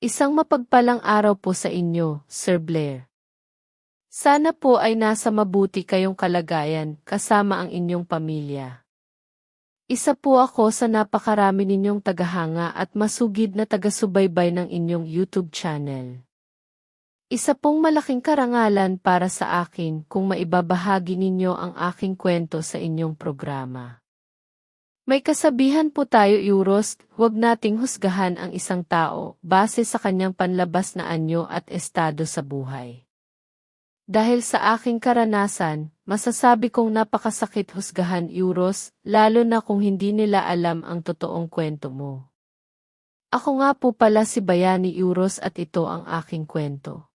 Isang mapagpalang araw po sa inyo, Sir Blair. Sana po ay nasa mabuti kayong kalagayan kasama ang inyong pamilya. Isa po ako sa napakarami ninyong tagahanga at masugid na taga-subaybay ng inyong YouTube channel. Isa pong malaking karangalan para sa akin kung maibabahagi ninyo ang aking kwento sa inyong programa. May kasabihan po tayo, Euros, huwag nating husgahan ang isang tao base sa kanyang panlabas na anyo at estado sa buhay. Dahil sa aking karanasan, masasabi kong napakasakit husgahan, Euros, lalo na kung hindi nila alam ang totoong kwento mo. Ako nga po pala si Bayani Euros at ito ang aking kwento.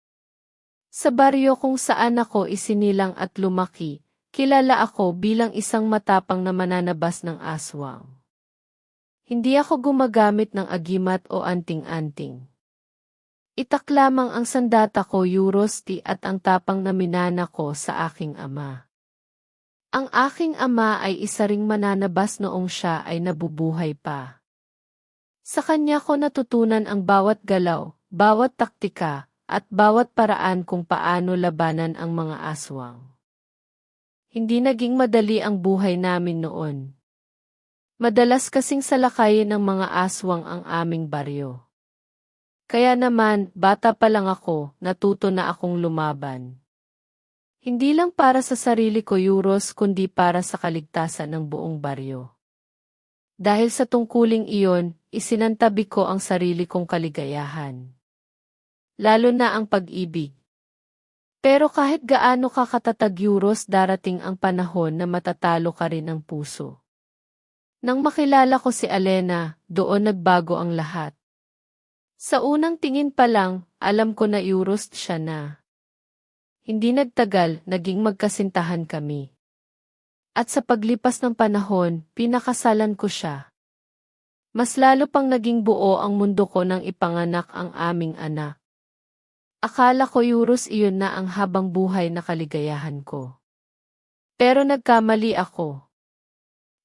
Sa baryo kung saan ako isinilang at lumaki, kilala ako bilang isang matapang na mananabas ng aswang. Hindi ako gumagamit ng agimat o anting-anting. Itak lamang ang sandata ko, Eurosti, at ang tapang na minana ko sa aking ama. Ang aking ama ay isa ring mananabas noong siya ay nabubuhay pa. Sa kanya ko natutunan ang bawat galaw, bawat taktika, at bawat paraan kung paano labanan ang mga aswang. Hindi naging madali ang buhay namin noon. Madalas kasing salakayin ng mga aswang ang aming baryo. Kaya naman, bata pa lang ako, natuto na akong lumaban. Hindi lang para sa sarili ko, Euros, kundi para sa kaligtasan ng buong baryo. Dahil sa tungkuling iyon, isinantabi ko ang sarili kong kaligayahan. Lalo na ang pag-ibig. Pero kahit gaano ka katatag, Euros, darating ang panahon na matatalo ka rin ng puso. Nang makilala ko si Alena, doon nagbago ang lahat. Sa unang tingin pa lang, alam ko na Euros siya na. Hindi nagtagal, naging magkasintahan kami. At sa paglipas ng panahon, pinakasalan ko siya. Mas lalo pang naging buo ang mundo ko nang ipanganak ang aming anak. Akala ko, Euros, iyon na ang habang buhay na kaligayahan ko. Pero nagkamali ako.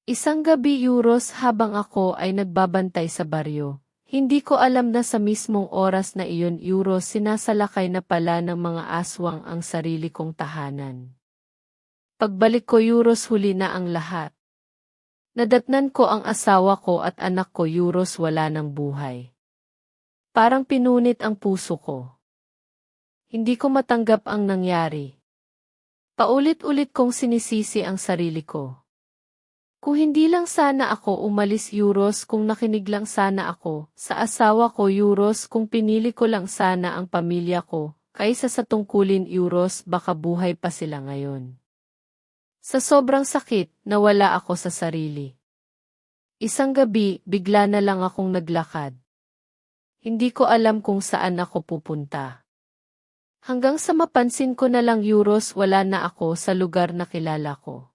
Isang gabi, Euros, habang ako ay nagbabantay sa baryo. Hindi ko alam na sa mismong oras na iyon, Euros, sinasalakay na pala ng mga aswang ang sarili kong tahanan. Pagbalik ko, Euros, huli na ang lahat. Nadatnan ko ang asawa ko at anak ko, Euros, wala ng buhay. Parang pinunit ang puso ko. Hindi ko matanggap ang nangyari. Paulit-ulit kong sinisisi ang sarili ko. Kung hindi lang sana ako umalis, Euros, kung nakinig lang sana ako sa asawa ko, Euros, kung pinili ko lang sana ang pamilya ko, kaysa sa tungkulin, Euros, baka buhay pa sila ngayon. Sa sobrang sakit, nawala ako sa sarili. Isang gabi, bigla na lang akong naglakad. Hindi ko alam kung saan ako pupunta. Hanggang sa mapansin ko na lang, Euros, wala na ako sa lugar na kilala ko.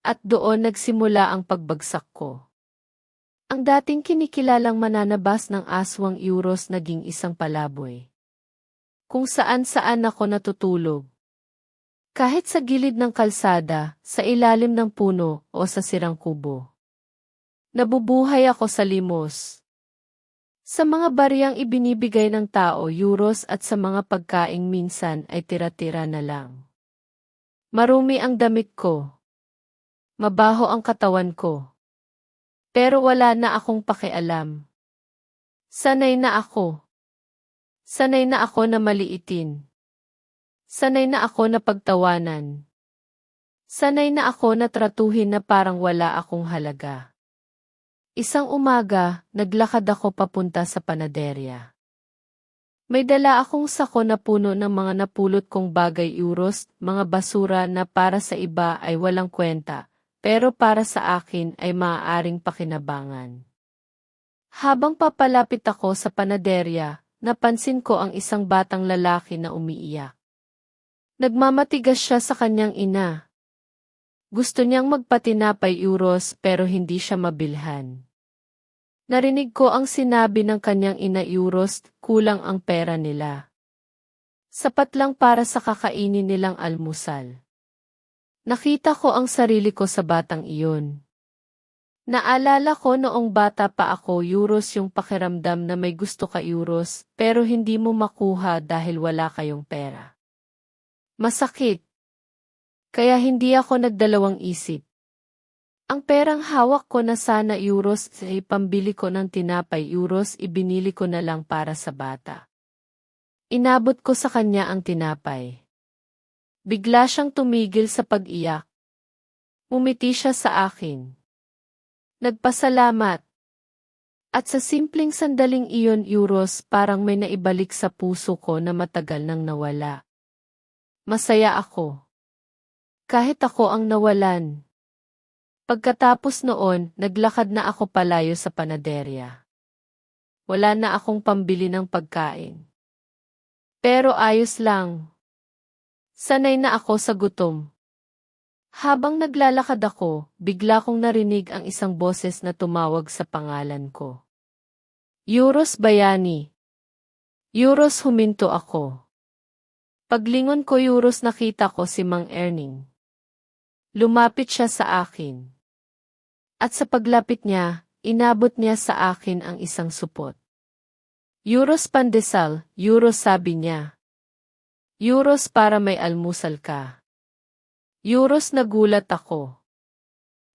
At doon nagsimula ang pagbagsak ko. Ang dating kinikilalang mananabas ng aswang, Euros, naging isang palaboy. Kung saan-saan ako natutulog. Kahit sa gilid ng kalsada, sa ilalim ng puno, o sa sirang kubo. Nabubuhay ako sa limos. Sa mga bariyang ibinibigay ng tao, Euros, at sa mga pagkaing minsan ay tira-tira na lang. Marumi ang damit ko. Mabaho ang katawan ko. Pero wala na akong pakialam. Sanay na ako. Sanay na ako na maliitin. Sanay na ako na pagtawanan. Sanay na ako na tratuhin na parang wala akong halaga. Isang umaga, naglakad ako papunta sa panaderya. May dala akong sako na puno ng mga napulot kong bagay, Euros, mga basura na para sa iba ay walang kwenta. Pero para sa akin ay maaaring pakinabangan. Habang papalapit ako sa panaderya, napansin ko ang isang batang lalaki na umiiyak. Nagmamatigas siya sa kanyang ina. Gusto niyang magpatinapay, Euros, pero hindi siya mabilhan. Narinig ko ang sinabi ng kanyang ina, Euros, kulang ang pera nila. Sapat lang para sa kakainin nilang almusal. Nakita ko ang sarili ko sa batang iyon. Naalala ko noong bata pa ako, euros, yung pakiramdam na may gusto ka euros, pero hindi mo makuha dahil wala kayong pera. Masakit. Kaya hindi ako nagdalawang isip. Ang perang hawak ko na sana euros, ay pambili ko ng tinapay euros, ibinili ko na lang para sa bata. Inabot ko sa kanya ang tinapay. Bigla siyang tumigil sa pag-iyak. Umiti siya sa akin. Nagpasalamat. At sa simpleng sandaling iyon euros, parang may naibalik sa puso ko na matagal nang nawala. Masaya ako. Kahit ako ang nawalan. Pagkatapos noon, naglakad na ako palayo sa panaderya. Wala na akong pambili ng pagkain. Pero ayos lang. Sanay na ako sa gutom. Habang naglalakad ako, bigla kong narinig ang isang boses na tumawag sa pangalan ko. Euros, bayani. Euros, huminto ako. Paglingon ko euros, nakita ko si Mang Erning. Lumapit siya sa akin. At sa paglapit niya, inabot niya sa akin ang isang supot. Euros, pandesal, euros, sabi niya. Euros, para may almusal ka. Euros, nagulat ako.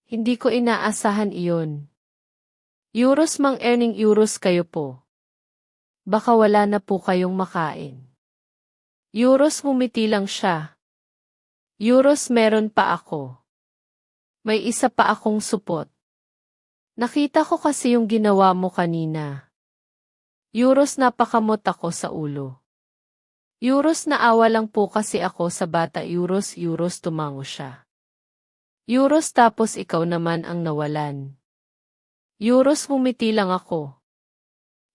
Hindi ko inaasahan iyon. Euros, Mang Erning, euros, kayo po. Baka wala na po kayong makain. Euros, ngumiti lang siya. Euros, meron pa ako. May isa pa akong supot. Nakita ko kasi yung ginawa mo kanina. Euros, napakamot ako sa ulo. Euros, naawa lang po kasi ako sa bata. Euros, euros, tumango siya. Euros, tapos ikaw naman ang nawalan. Euros, ngumiti lang ako.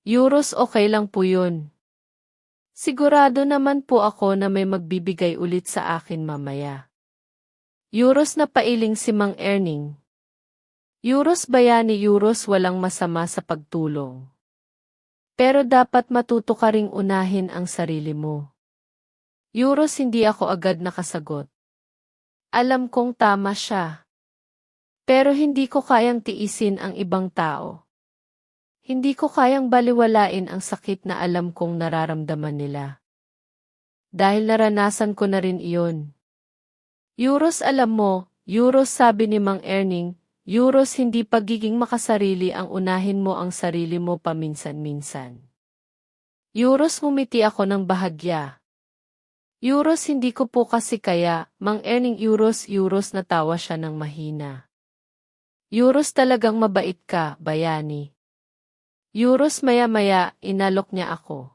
Euros, okay lang po yun. Sigurado naman po ako na may magbibigay ulit sa akin mamaya. Euros, napailing si Mang Erning. Euros, bayani, euros, walang masama sa pagtulong. Pero dapat matuto ka ring unahin ang sarili mo. Euros, hindi ako agad nakasagot. Alam kong tama siya. Pero hindi ko kayang tiisin ang ibang tao. Hindi ko kayang baliwalain ang sakit na alam kong nararamdaman nila. Dahil naranasan ko na rin iyon. Euros, alam mo, euros, sabi ni Mang Erning, euros, hindi pagiging makasarili ang unahin mo ang sarili mo paminsan-minsan. Euros, ngumiti ako ng bahagya. Euros, hindi ko po kasi kaya, Mang Erning, euros, euros, natawa siya ng mahina. Euros, talagang mabait ka, bayani. Euros, maya-maya, inalok niya ako.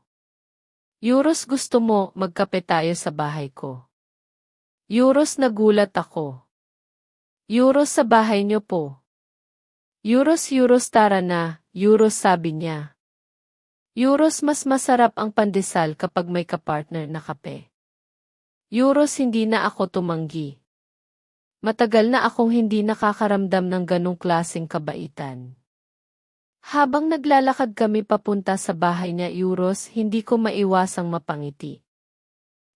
Euros, gusto mo, magkape tayo sa bahay ko. Euros, nagulat ako. Euros, sa bahay niyo po. Euros, euros, tara na, euros, sabi niya. Euros, mas masarap ang pandesal kapag may kapartner na kape. Euros, hindi na ako tumanggi. Matagal na akong hindi nakakaramdam ng ganong klaseng kabaitan. Habang naglalakad kami papunta sa bahay niya euros, hindi ko maiwasang mapangiti.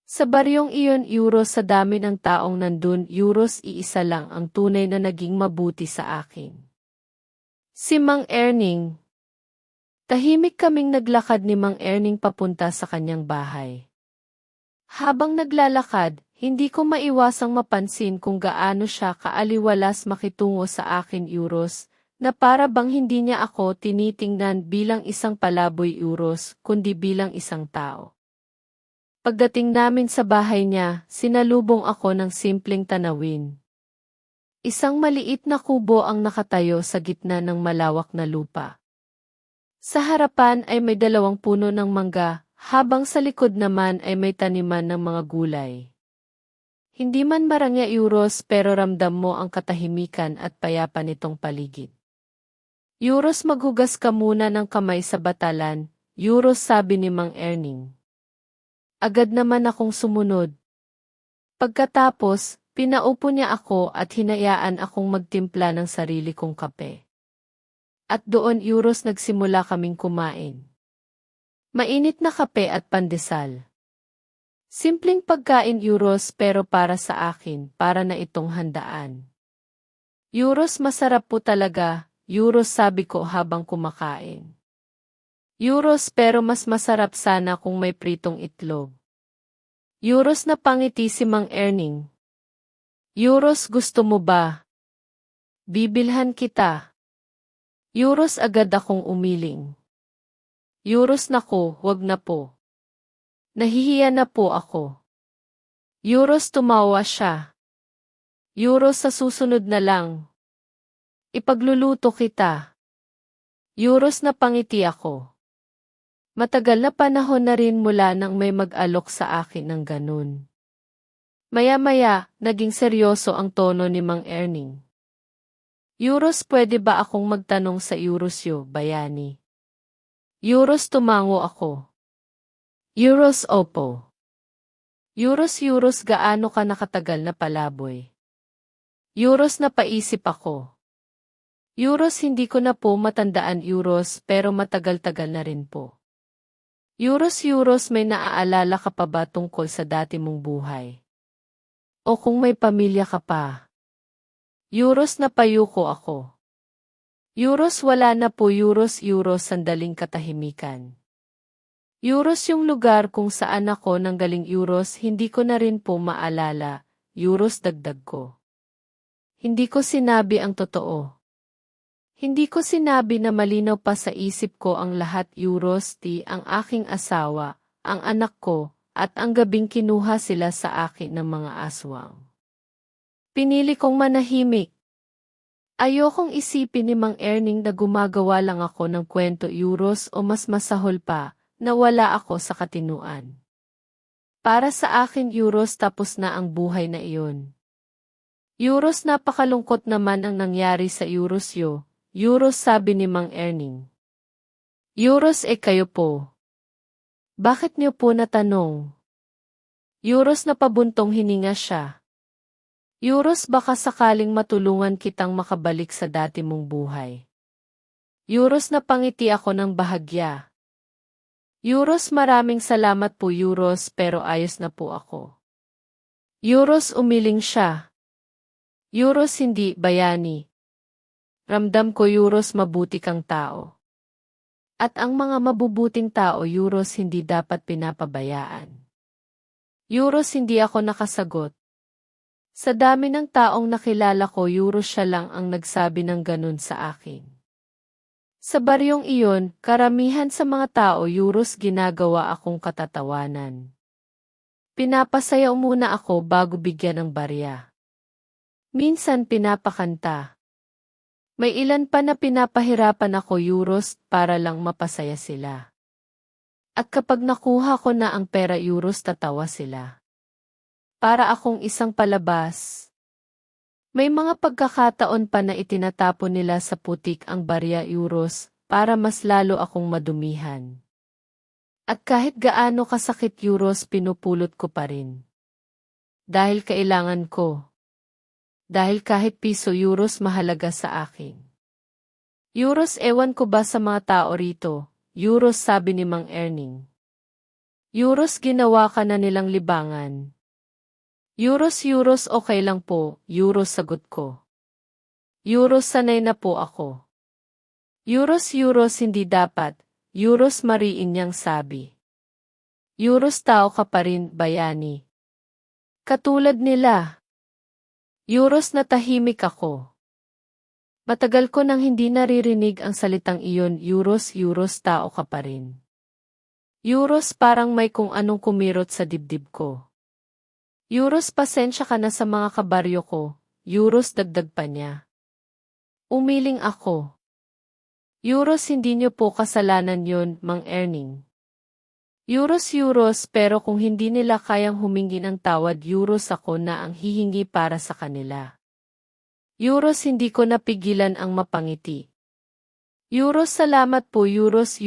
Sa baryong iyon euros, sa dami ng taong nandun euros, iisa lang ang tunay na naging mabuti sa akin. Si Mang Erning. Tahimik kaming naglakad ni Mang Erning papunta sa kanyang bahay. Habang naglalakad, hindi ko maiwasang mapansin kung gaano siya kaaliwalas makitungo sa akin euros, na para bang hindi niya ako tinitingnan bilang isang palaboy euros, kundi bilang isang tao. Pagdating namin sa bahay niya, sinalubong ako ng simpleng tanawin. Isang maliit na kubo ang nakatayo sa gitna ng malawak na lupa. Sa harapan ay may 2 puno ng mangga, habang sa likod naman ay may taniman ng mga gulay. Hindi man marangya euros, pero ramdam mo ang katahimikan at payapa nitong paligid. Euros, maghugas ka muna ng kamay sa batalan, euros, sabi ni Mang Erning. Agad naman akong sumunod. Pagkatapos, pinaupo niya ako at hinayaan akong magtimpla ng sarili kong kape. At doon euros, nagsimula kaming kumain. Mainit na kape at pandesal. Simpleng pagkain euros, pero para sa akin, para na itong handaan. Euros, masarap po talaga. Euros sabi ko habang kumakain. Euros pero mas masarap sana kung may pritong itlog. Euros napangiti si Mang Erning. Euros gusto mo ba? Bibilhan kita. Euros agad akong umiling. Euros nako, wag na po. Nahihiya na po ako. Euros tumawa siya. Euros sa susunod na lang. Ipagluluto kita. Euros napangiti ako. Matagal na panahon na rin mula nang may mag-alok sa akin ng ganun. Maya-maya, naging seryoso ang tono ni Mang Erning. Euros pwede ba akong magtanong sa Eurosyo, bayani? Euros tumango ako. Euros opo. Euros gaano ka nakatagal na palaboy? Euros napaisip ako. Euros hindi ko na po matandaan Euros pero matagal-tagal na rin po. Euros may naaalala ka pa ba tungkol sa dati mong buhay? O kung may pamilya ka pa? Euros napayuko ako. Euros wala na po Euros sandaling katahimikan. Euros yung lugar kung saan ako nanggaling Euros hindi ko na rin po maalala, Euros dagdag ko. Hindi ko sinabi ang totoo. Hindi ko sinabi na malinaw pa sa isip ko ang lahat Euros ang aking asawa, ang anak ko, at ang gabing kinuha sila sa akin ng mga aswang. Pinili kong manahimik. Ayokong isipin ni Mang Erning na gumagawa lang ako ng kwento Euros o mas masahol pa, na wala ako sa katinuan. Para sa akin Euros tapos na ang buhay na iyon. Euros napakalungkot naman ang nangyari sa Eurosyo. Euros sabi ni Mang Erning. Euros kayo po. Bakit niyo po natanong? Euros na pabuntong hininga siya. Euros baka sakaling matulungan kitang makabalik sa dati mong buhay. Euros na pangiti ako ng bahagya. Euros maraming salamat po Euros pero ayos na po ako. Euros umiling siya. Euros hindi, bayani. Ramdam ko Euros mabuti kang tao. At ang mga mabubuting tao Euros hindi dapat pinapabayaan. Euros hindi ako nakasagot. Sa dami ng taong nakilala ko Euros siya lang ang nagsabi ng ganun sa akin. Sa baryong iyon, karamihan sa mga tao Euros ginagawa akong katatawanan. Pinapasayaw muna ako bago bigyan ng barya. Minsan pinapakanta. May ilan pa na pinapahirapan ako Euros para lang mapasaya sila. At kapag nakuha ko na ang pera Euros tatawa sila. Para akong isang palabas. May mga pagkakataon pa na itinatapon nila sa putik ang barya Euros para mas lalo akong madumihan. At kahit gaano kasakit Euros pinupulot ko pa rin. Dahil kailangan ko. Dahil kahit piso Euros mahalaga sa akin. Euros ewan ko ba sa mga tao rito, Euros sabi ni Mang Erning. Euros ginawa ka na nilang libangan. Euros okay lang po, Euros sagot ko. Euros sanay na po ako. Euros hindi dapat, Euros mariin niyang sabi. Euros tao ka pa rin, bayani. Katulad nila. Euros na tahimik ako. Matagal ko nang hindi naririnig ang salitang iyon Euros tao ka pa rin. Euros parang may kung anong kumirot sa dibdib ko. Euros pasensya ka na sa mga kabaryo ko, Euros dagdag pa niya. Umiling ako. Euros hindi niyo po kasalanan yon, Mang Erning. Euros pero kung hindi nila kayang humingi ng tawad Euros ako na ang hihingi para sa kanila. Euros hindi ko napigilan ang mapangiti. Euros salamat po Euros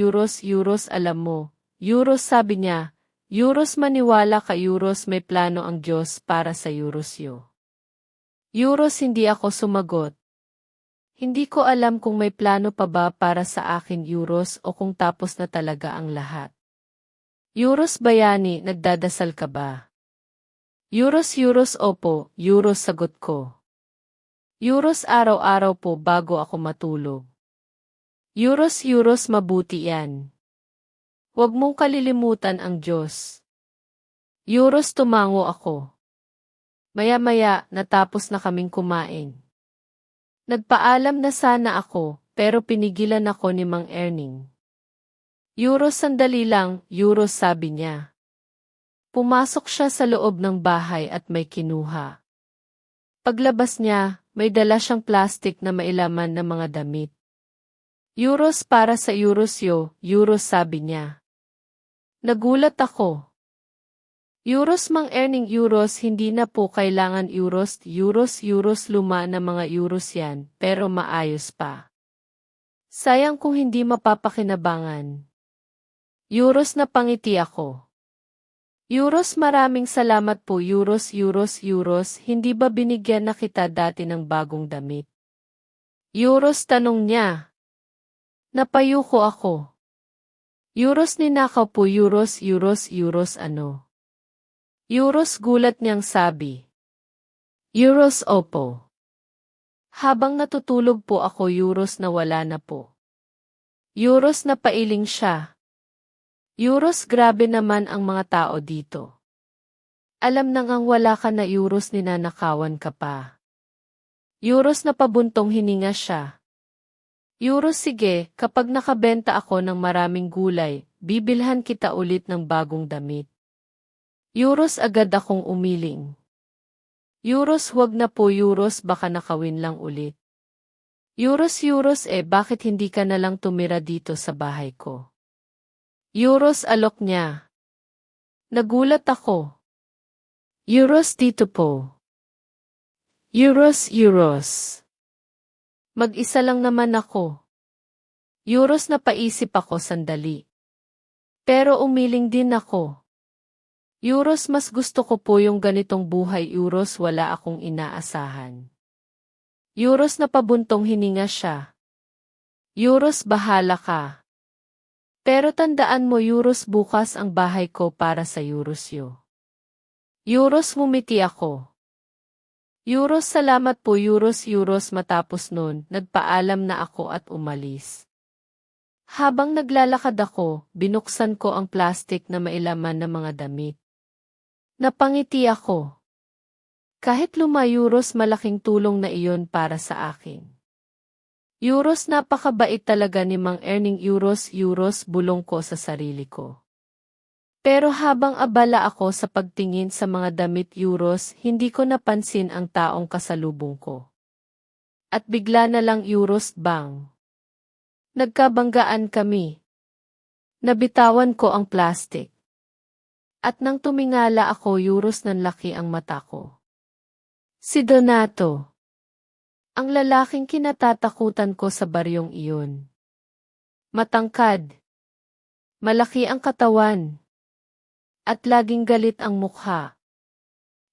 alam mo. Euros sabi niya, Euros maniwala ka Euros may plano ang Diyos para sa Eurosyo. Euros hindi ako sumagot. Hindi ko alam kung may plano pa ba para sa akin Euros o kung tapos na talaga ang lahat. Euros bayani, nagdadasal ka ba? Euros opo, Euros sagot ko. Euros araw-araw po bago ako matulog. Euros mabuti yan. Huwag mong kalilimutan ang Diyos. Euros tumango ako. Maya-maya, natapos na kaming kumain. Nagpaalam na sana ako, pero pinigilan ako ni Mang Erning. Euros sandali lang, Euros sabi niya. Pumasok siya sa loob ng bahay at may kinuha. Paglabas niya, may dala siyang plastik na mailaman ng mga damit. Euros para sa Eurosyo, Euros sabi niya. Nagulat ako. Euros Mang Erning Euros hindi na po kailangan Euros luma na mga Euros yan, pero maayos pa. Sayang kung hindi mapapakinabangan. Euros na pangiti ako. Euros maraming salamat po Euros, hindi ba binigyan na kita dati ng bagong damit? Euros tanong niya. Napayuko ako. Euros ninakaw po Euros ano? Euros gulat niyang sabi. Euros opo. Habang natutulog po ako Euros na wala na po. Euros na pailing siya. Euros grabe naman ang mga tao dito. Alam nang ang wala ka na Euros ninanakawan ka pa. Euros na pabuntong hininga siya. Euros sige, kapag nakabenta ako ng maraming gulay, bibilhan kita ulit ng bagong damit. Euros agad akong umiling. Euros wag na po Euros baka nakawin lang ulit. Euros bakit hindi ka na lang tumira dito sa bahay ko? Euros alok niya. Nagulat ako. Euros dito po. Euros. Mag-isa lang naman ako. Euros na paisip ako sandali. Pero umiling din ako. Euros mas gusto ko po yung ganitong buhay Euros wala akong inaasahan. Euros na pabuntong hininga siya. Euros bahala ka. Pero tandaan mo Euros bukas ang bahay ko para sa Eurosyo. Euros ngumiti ako. Euros salamat po Euros matapos nun, nagpaalam na ako at umalis. Habang naglalakad ako, binuksan ko ang plastik na mailaman ng mga damit. Napangiti ako. Kahit luma Euros malaking tulong na iyon para sa akin. Euros napakabait talaga ni Mang Erning Euros bulong ko sa sarili ko. Pero habang abala ako sa pagtingin sa mga damit Euros, hindi ko napansin ang taong kasalubong ko. At bigla na lang Euros bang. Nagkabanggaan kami. Nabitawan ko ang plastik. At nang tumingala ako Euros nanlaki ang mata ko. Si Donato. Ang lalaking kinatatakutan ko sa baryong iyon. Matangkad. Malaki ang katawan. At laging galit ang mukha.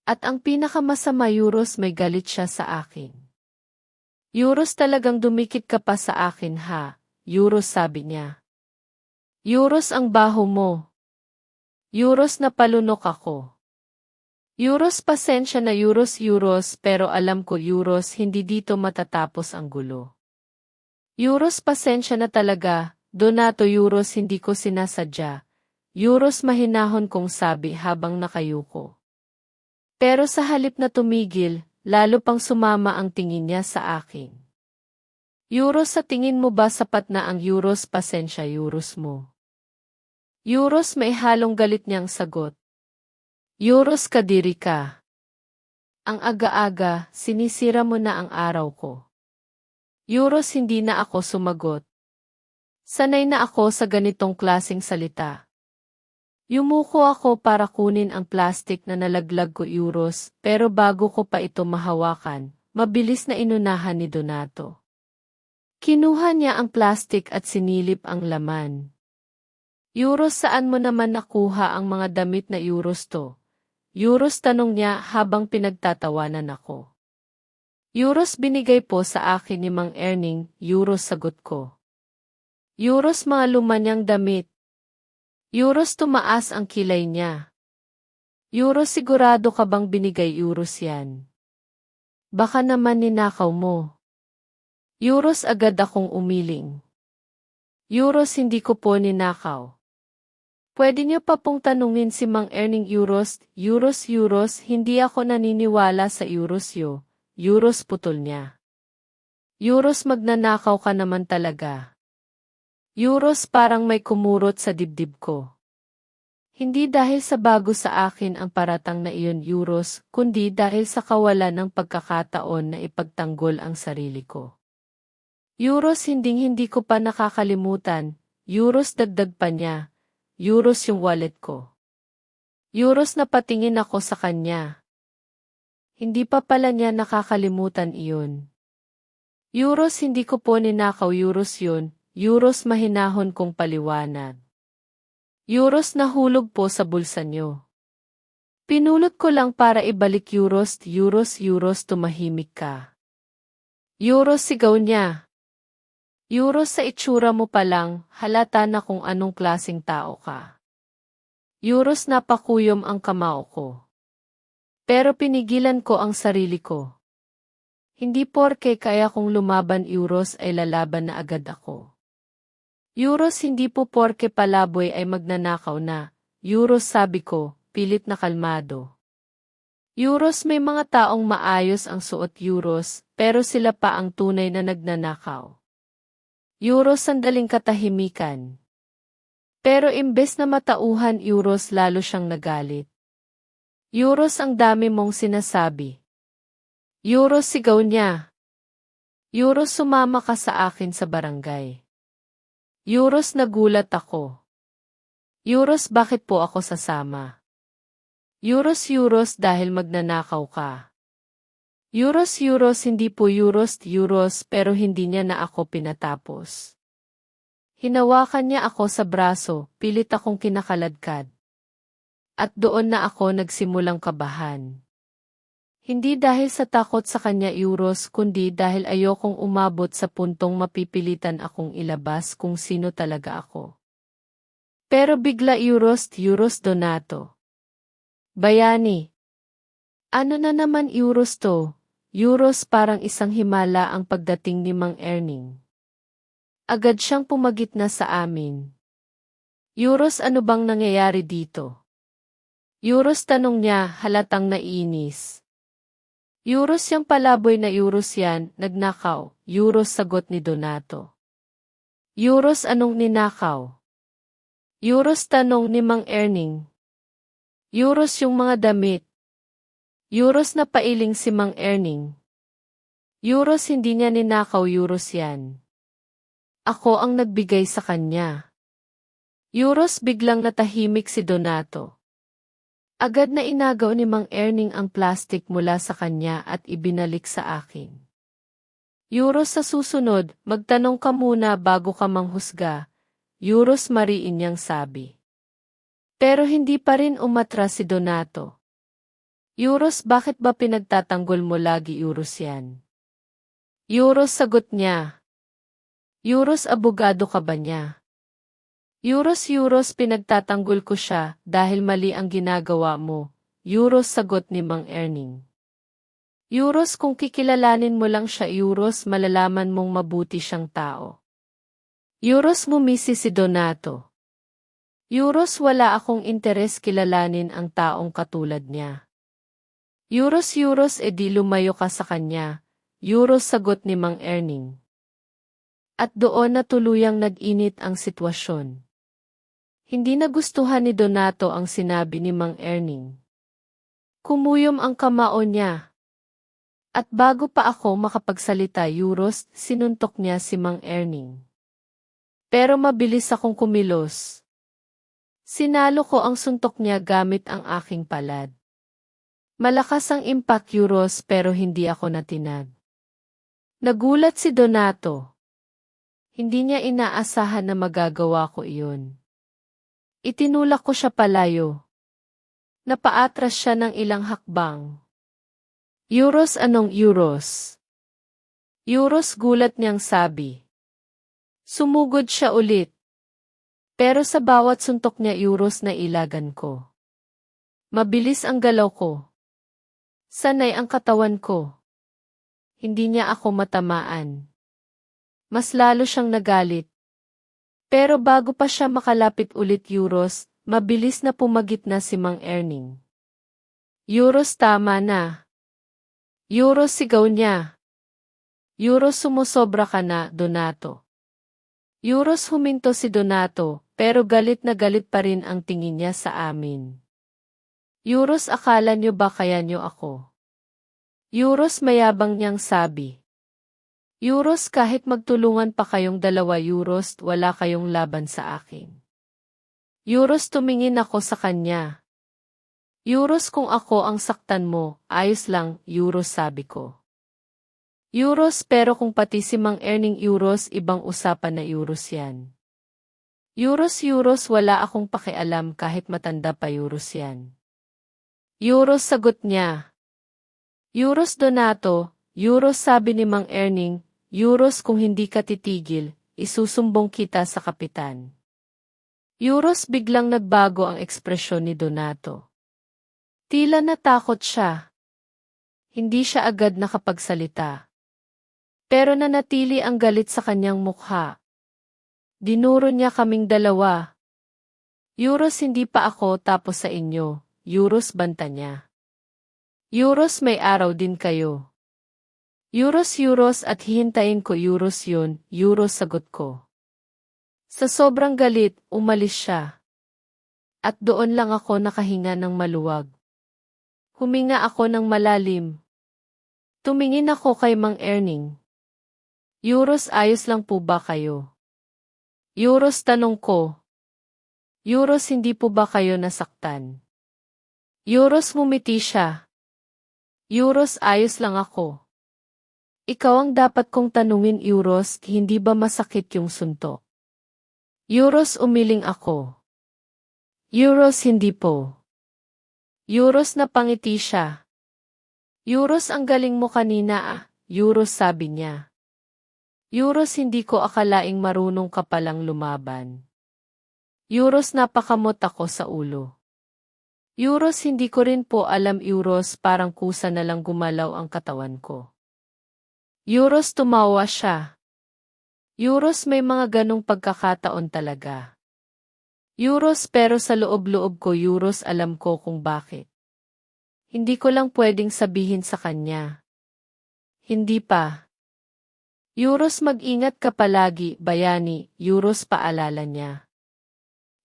At ang pinakamasama Euros may galit siya sa akin. Euros talagang dumikit ka pa sa akin ha, Euros sabi niya. Euros ang baho mo. Euros na palunok ako. Euros pasensya na Euros pero alam ko Euros hindi dito matatapos ang gulo. Euros pasensya na talaga, Donato Euros hindi ko sinasadya. Euros mahinahon kong sabi habang nakayuko. Pero sa halip na tumigil, lalo pang sumama ang tingin niya sa akin. Euros sa tingin mo ba sapat na ang Euros pasensya Euros mo? Euros may halong galit niyang sagot. Euros kadiri ka. Ang aga-aga, sinisira mo na ang araw ko. Euros hindi na ako sumagot. Sanay na ako sa ganitong klaseng salita. Yumuko ako para kunin ang plastik na nalaglag ko Euros, pero bago ko pa ito mahawakan, mabilis na inunahan ni Donato. Kinuha niya ang plastik at sinilip ang laman. Euros saan mo naman nakuha ang mga damit na Euros to? Euros tanong niya habang pinagtatawanan ako. Euros binigay po sa akin ni Mang Erning, Euros sagot ko. Euros mga lumanyang damit. Euros tumaas ang kilay niya. Euros sigurado ka bang binigay Euros yan? Baka naman ninakaw mo. Euros agad akong umiling. Euros hindi ko po ninakaw. Pwede niyo pa pong tanungin si Mang Erning Euros, Euros, hindi ako naniniwala sa Euros yo. Euros putol niya. Euros magnanakaw ka naman talaga. Euros parang may kumurot sa dibdib ko. Hindi dahil sa bago sa akin ang paratang na iyon Euros, kundi dahil sa kawalan ng pagkakataon na ipagtanggol ang sarili ko. Euros hindi ko pa nakakalimutan, Euros dagdag pa niya. Euros yung wallet ko. Euros na patingin ako sa kanya. Hindi pa pala niya nakakalimutan iyon. Euros hindi ko po ninakaw Euros yun, Euros mahinahon kong paliwanag. Euros nahulog po sa bulsa niyo. Pinulot ko lang para ibalik Euros, tumahimik ka. Euros sigaw niya. Euros sa itsura mo pa lang, halata na kung anong klaseng tao ka. Euros napakuyom ang kamao ko. Pero pinigilan ko ang sarili ko. Hindi porke kaya kong lumaban Euros ay lalaban na agad ako. Euros hindi po porke palaboy ay magnanakaw na, Euros sabi ko, pilit na kalmado. Euros may mga taong maayos ang suot Euros, pero sila pa ang tunay na nagnanakaw. Euros sandaling katahimikan. Pero imbes na matauhan Euros lalo siyang nagalit. Euros ang dami mong sinasabi. Euros sigaw niya. Euros sumama ka sa akin sa barangay. Euros nagulat ako. Euros bakit po ako sasama? Euros dahil magnanakaw ka. Euros hindi po Euros pero hindi niya na ako pinatapos. Hinawakan niya ako sa braso, pilit akong kinakaladkad. At doon na ako nagsimulang kabahan. Hindi dahil sa takot sa kanya Euros kundi dahil ayokong umabot sa puntong mapipilitan akong ilabas kung sino talaga ako. Pero bigla Euros Donato. Bayani. Ano na naman Euros to? Euros parang isang himala ang pagdating ni Mang Erning. Agad siyang pumagitna sa amin. Euros ano bang nangyayari dito? Euros tanong niya halatang naiinis. Euros yung palaboy na Euros yan, nagnakaw. Euros sagot ni Donato. Euros anong ninakaw? Euros tanong ni Mang Erning. Euros yung mga damit. Euros na pailing si Mang Erning. Euros hindi niya ninakaw Euros yan. Ako ang nagbigay sa kanya. Euros biglang natahimik si Donato. Agad na inagaw ni Mang Erning ang plastic mula sa kanya at ibinalik sa akin. Euros sa susunod, magtanong ka muna bago ka manghusga. Euros mariin niyang sabi. Pero hindi pa rin umatras si Donato. Euros bakit ba pinagtatanggol mo lagi Euros yan? Euros sagot niya. Euros abogado ka ba niya? Euros pinagtatanggol ko siya dahil mali ang ginagawa mo. Euros sagot ni Mang Erning. Euros kung kikilalanin mo lang siya Euros malalaman mong mabuti siyang tao. Euros ngumisi si Donato. Euros wala akong interes kilalanin ang taong katulad niya. Euros edi lumayo ka sa kanya, Euros sagot ni Mang Erning. At doon na tuluyang nag-init ang sitwasyon. Hindi nagustuhan ni Donato ang sinabi ni Mang Erning. Kumuyom ang kamao niya. At bago pa ako makapagsalita Euros, sinuntok niya si Mang Erning. Pero mabilis akong kumilos. Sinalo ko ang suntok niya gamit ang aking palad. Malakas ang impact Euros pero hindi ako natinag. Nagulat si Donato. Hindi niya inaasahan na magagawa ko iyon. Itinulak ko siya palayo. Napaatras siya ng ilang hakbang. Euros anong Euros? Euros gulat niyang sabi. Sumugod siya ulit. Pero sa bawat suntok niya Euros na ilagan ko. Mabilis ang galaw ko. Sanay ang katawan ko. Hindi niya ako matamaan. Mas lalo siyang nagalit. Pero bago pa siya makalapit ulit Euros, mabilis na pumagit na si Mang Erning. Euros tama na. Euros sigaw niya. Euros sumusobra ka na, Donato. Euros huminto si Donato, pero galit na galit pa rin ang tingin niya sa amin. Euros akala niyo ba kaya niyo ako? Euros mayabang niyang sabi. Euros kahit magtulungan pa kayong dalawa Euros wala kayong laban sa akin. Euros tumingin ako sa kanya. Euros kung ako ang saktan mo, ayos lang, Euros sabi ko. Euros pero kung pati si Mang Erning Euros ibang usapan na Euros yan. Euros wala akong pakialam kahit matanda pa Euros yan. Euros sagot niya. Euros Donato, Euros sabi ni Mang Erning, Euros kung hindi ka titigil, isusumbong kita sa kapitan. Euros biglang nagbago ang ekspresyon ni Donato. Tila natakot siya. Hindi siya agad nakapagsalita. Pero nanatili ang galit sa kanyang mukha. Dinuro niya kaming dalawa. Euros hindi pa ako tapos sa inyo, Euros banta niya. Euros may araw din kayo. Euros at hihintayin ko Euros yun, Euros sagot ko. Sa sobrang galit, umalis siya. At doon lang ako nakahinga ng maluwag. Huminga ako ng malalim. Tumingin ako kay Mang Erning. Euros ayos lang po ba kayo? Euros tanong ko. Euros hindi po ba kayo nasaktan? Euros ngumiti siya. Euros ayos lang ako. Ikaw ang dapat kong tanungin Euros, hindi ba masakit yung suntok? Euros umiling ako. Euros hindi po. Euros napangiti siya. Euros ang galing mo kanina ah, Euros sabi niya. Euros hindi ko akalaing marunong ka palang lumaban. Euros napakamot ako sa ulo. Euros hindi ko rin po alam Euros parang kusa na lang gumalaw ang katawan ko. Euros tumawa siya. Euros may mga ganong pagkakataon talaga. Euros pero sa loob-loob ko Euros alam ko kung bakit. Hindi ko lang pwedeng sabihin sa kanya. Hindi pa. Euros mag-ingat ka palagi, bayani, Euros paalala niya.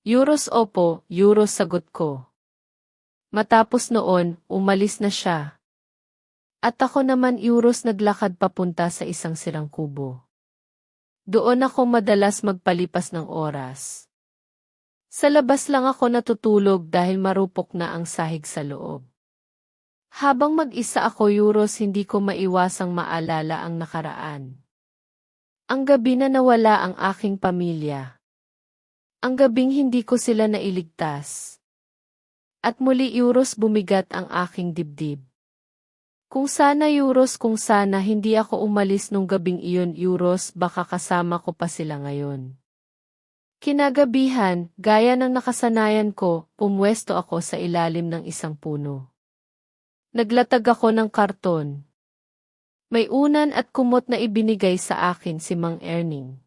Euros opo, Euros sagot ko. Matapos noon, umalis na siya. At ako naman Euros naglakad papunta sa isang sirang kubo. Doon ako madalas magpalipas ng oras. Sa labas lang ako natutulog dahil marupok na ang sahig sa loob. Habang mag-isa ako Euros hindi ko maiwasang maalala ang nakaraan. Ang gabi na nawala ang aking pamilya. Ang gabing hindi ko sila nailigtas. At muli Euros bumigat ang aking dibdib. Kung sana Euros kung sana hindi ako umalis nung gabing iyon Euros baka kasama ko pa sila ngayon. Kinagabihan, gaya ng nakasanayan ko, pumwesto ako sa ilalim ng isang puno. Naglatag ako ng karton. May unan at kumot na ibinigay sa akin si Mang Erning.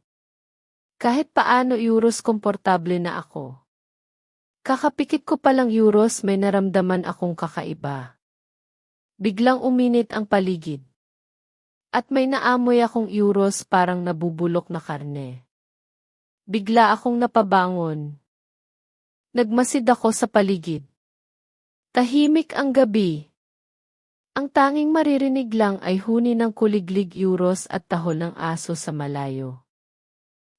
Kahit paano Euros komportable na ako. Kakapikit ko palang Euros may naramdaman akong kakaiba. Biglang uminit ang paligid. At may naamoy akong Euros parang nabubulok na karne. Bigla akong napabangon. Nagmasid ako sa paligid. Tahimik ang gabi. Ang tanging maririnig lang ay huni ng kuliglig Euros at tahol ng aso sa malayo.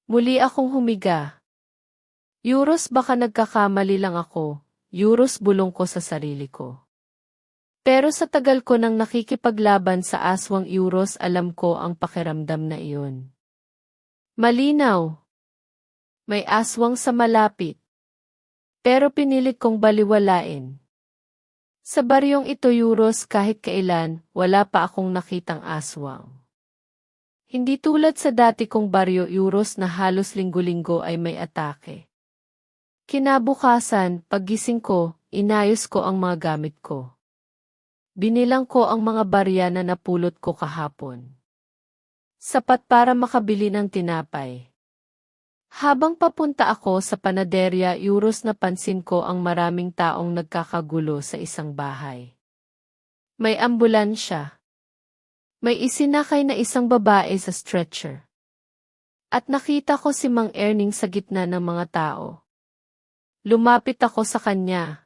Muli akong humiga. Euros baka nagkakamali lang ako, Euros bulong ko sa sarili ko. Pero sa tagal ko nang nakikipaglaban sa aswang Euros alam ko ang pakiramdam na iyon. Malinaw. May aswang sa malapit. Pero pinilit kong baliwalain. Sa baryong ito Euros kahit kailan, wala pa akong nakitang aswang. Hindi tulad sa dati kong baryo Euros na halos linggo-linggo ay may atake. Kinabukasan, paggising ko, inayos ko ang mga gamit ko. Binilang ko ang mga barya na napulot ko kahapon. Sapat para makabili ng tinapay. Habang papunta ako sa panaderya Euros napansin ko ang maraming taong nagkakagulo sa isang bahay. May ambulansya. May isinakay na isang babae sa stretcher. At nakita ko si Mang Erning sa gitna ng mga tao. Lumapit ako sa kanya.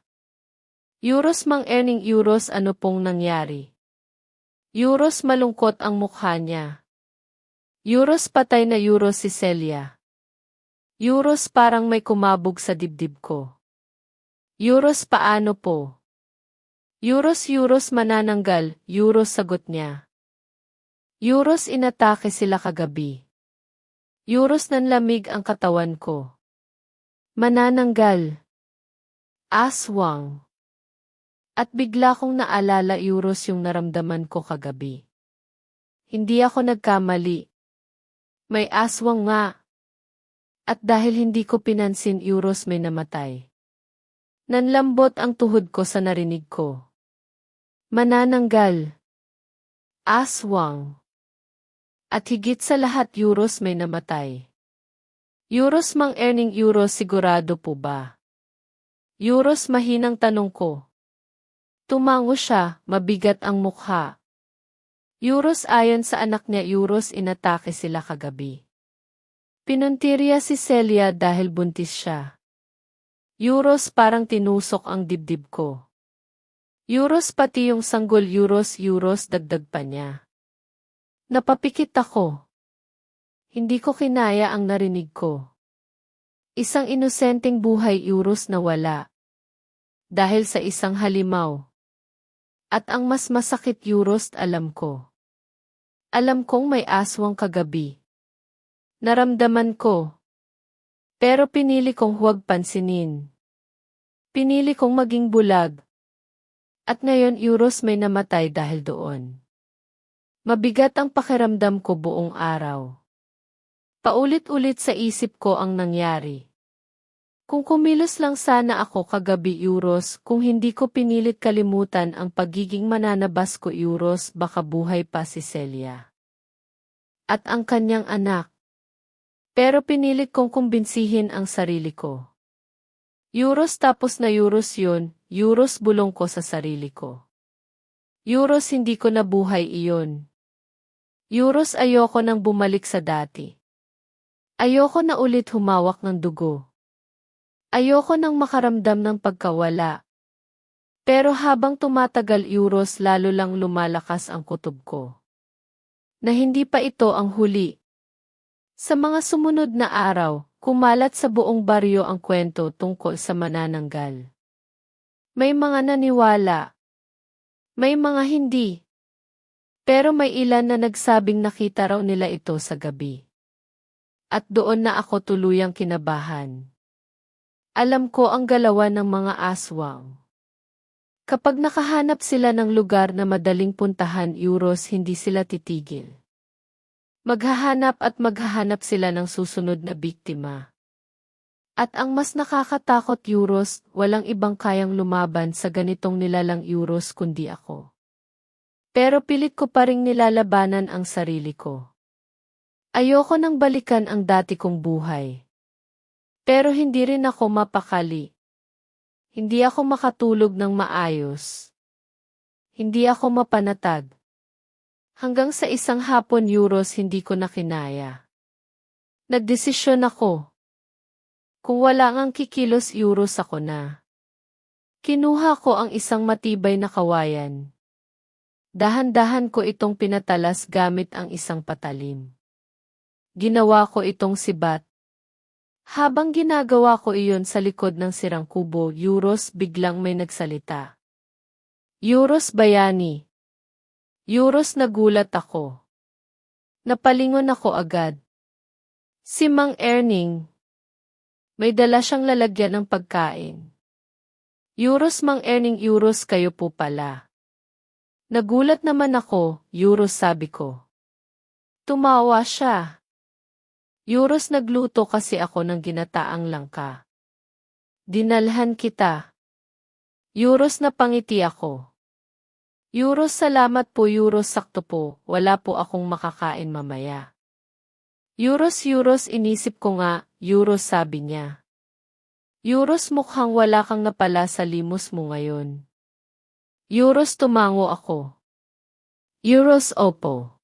Euros Mang Erning Euros ano pong nangyari? Euros malungkot ang mukha niya. Euros patay na Euros si Celia. Euros parang may kumabog sa dibdib ko. Euros paano po? Euros manananggal, Euros sagot niya. Euros inatake sila kagabi. Euros nanlamig ang katawan ko. Manananggal. Aswang. At bigla kong naalala Euros yung naramdaman ko kagabi. Hindi ako nagkamali. May aswang nga. At dahil hindi ko pinansin Euros may namatay. Nanlambot ang tuhod ko sa narinig ko. Manananggal. Aswang. At higit sa lahat Euros may namatay. Euros Mang Erning Euros sigurado po ba? Euros mahinang tanong ko. Tumango siya, mabigat ang mukha. Euros ayon sa anak niya Euros inatake sila kagabi. Pinuntirya si Celia dahil buntis siya. Euros parang tinusok ang dibdib ko. Euros pati yung sanggol Euros dagdag pa niya. Napapikit ako. Hindi ko kinaya ang narinig ko. Isang inosenteng buhay Euros na wala. Dahil sa isang halimaw. At ang mas masakit Euros alam ko. Alam kong may aswang kagabi. Naramdaman ko. Pero pinili kong huwag pansinin. Pinili kong maging bulag. At ngayon Euros may namatay dahil doon. Mabigat ang pakiramdam ko buong araw. Paulit-ulit sa isip ko ang nangyari. Kung kumilos lang sana ako kagabi Euros, kung hindi ko pinilit kalimutan ang pagiging mananabas ko Euros, baka buhay pa si Celia. At ang kanyang anak. Pero pinilit kong kumbinsihin ang sarili ko. Euros tapos na Euros yun, Euros bulong ko sa sarili ko. Euros hindi ko na buhay iyon. Euros ayoko nang bumalik sa dati. Ayoko na ulit humawak ng dugo. Ayoko nang makaramdam ng pagkawala. Pero habang tumatagal Euros lalo lang lumalakas ang kutob ko. Na hindi pa ito ang huli. Sa mga sumunod na araw, kumalat sa buong baryo ang kwento tungkol sa manananggal. May mga naniwala. May mga hindi. Pero may ilan na nagsabing nakita raw nila ito sa gabi. At doon na ako tuluyang kinabahan. Alam ko ang galawan ng mga aswang. Kapag nakahanap sila ng lugar na madaling puntahan Euros hindi sila titigil. Maghahanap at maghahanap sila ng susunod na biktima. At ang mas nakakatakot Euros, walang ibang kayang lumaban sa ganitong nilalang Euros kundi ako. Pero pilit ko pa ring nilalabanan ang sarili ko. Ayoko nang balikan ang dati kong buhay. Pero hindi rin ako mapakali. Hindi ako makatulog ng maayos. Hindi ako mapanatag. Hanggang sa isang hapon Euros hindi ko na kinaya. Nagdesisyon ako. Kung wala ngang kikilos Euros ako na. Kinuha ko ang isang matibay na kawayan. Dahan-dahan ko itong pinatalas gamit ang isang patalim. Ginawa ko itong sibat. Habang ginagawa ko iyon sa likod ng sirang kubo, Euros biglang may nagsalita. Euros bayani. Euros nagulat ako. Napalingon ako agad. Si Mang Erning. May dala siyang lalagyan ng pagkain. Euros Mang Erning Euros kayo po pala. Nagulat naman ako, Euros sabi ko. Tumawa siya. Euros nagluto kasi ako ng ginataang langka. Dinalhan kita. Euros napangiti ako. Euros salamat po Euros sakto po, wala po akong makakain mamaya. Euros, Euros, inisip ko nga, Euros, sabi niya. Euros, mukhang wala kang napala sa limos mo ngayon. Euros, tumango ako. Euros, opo.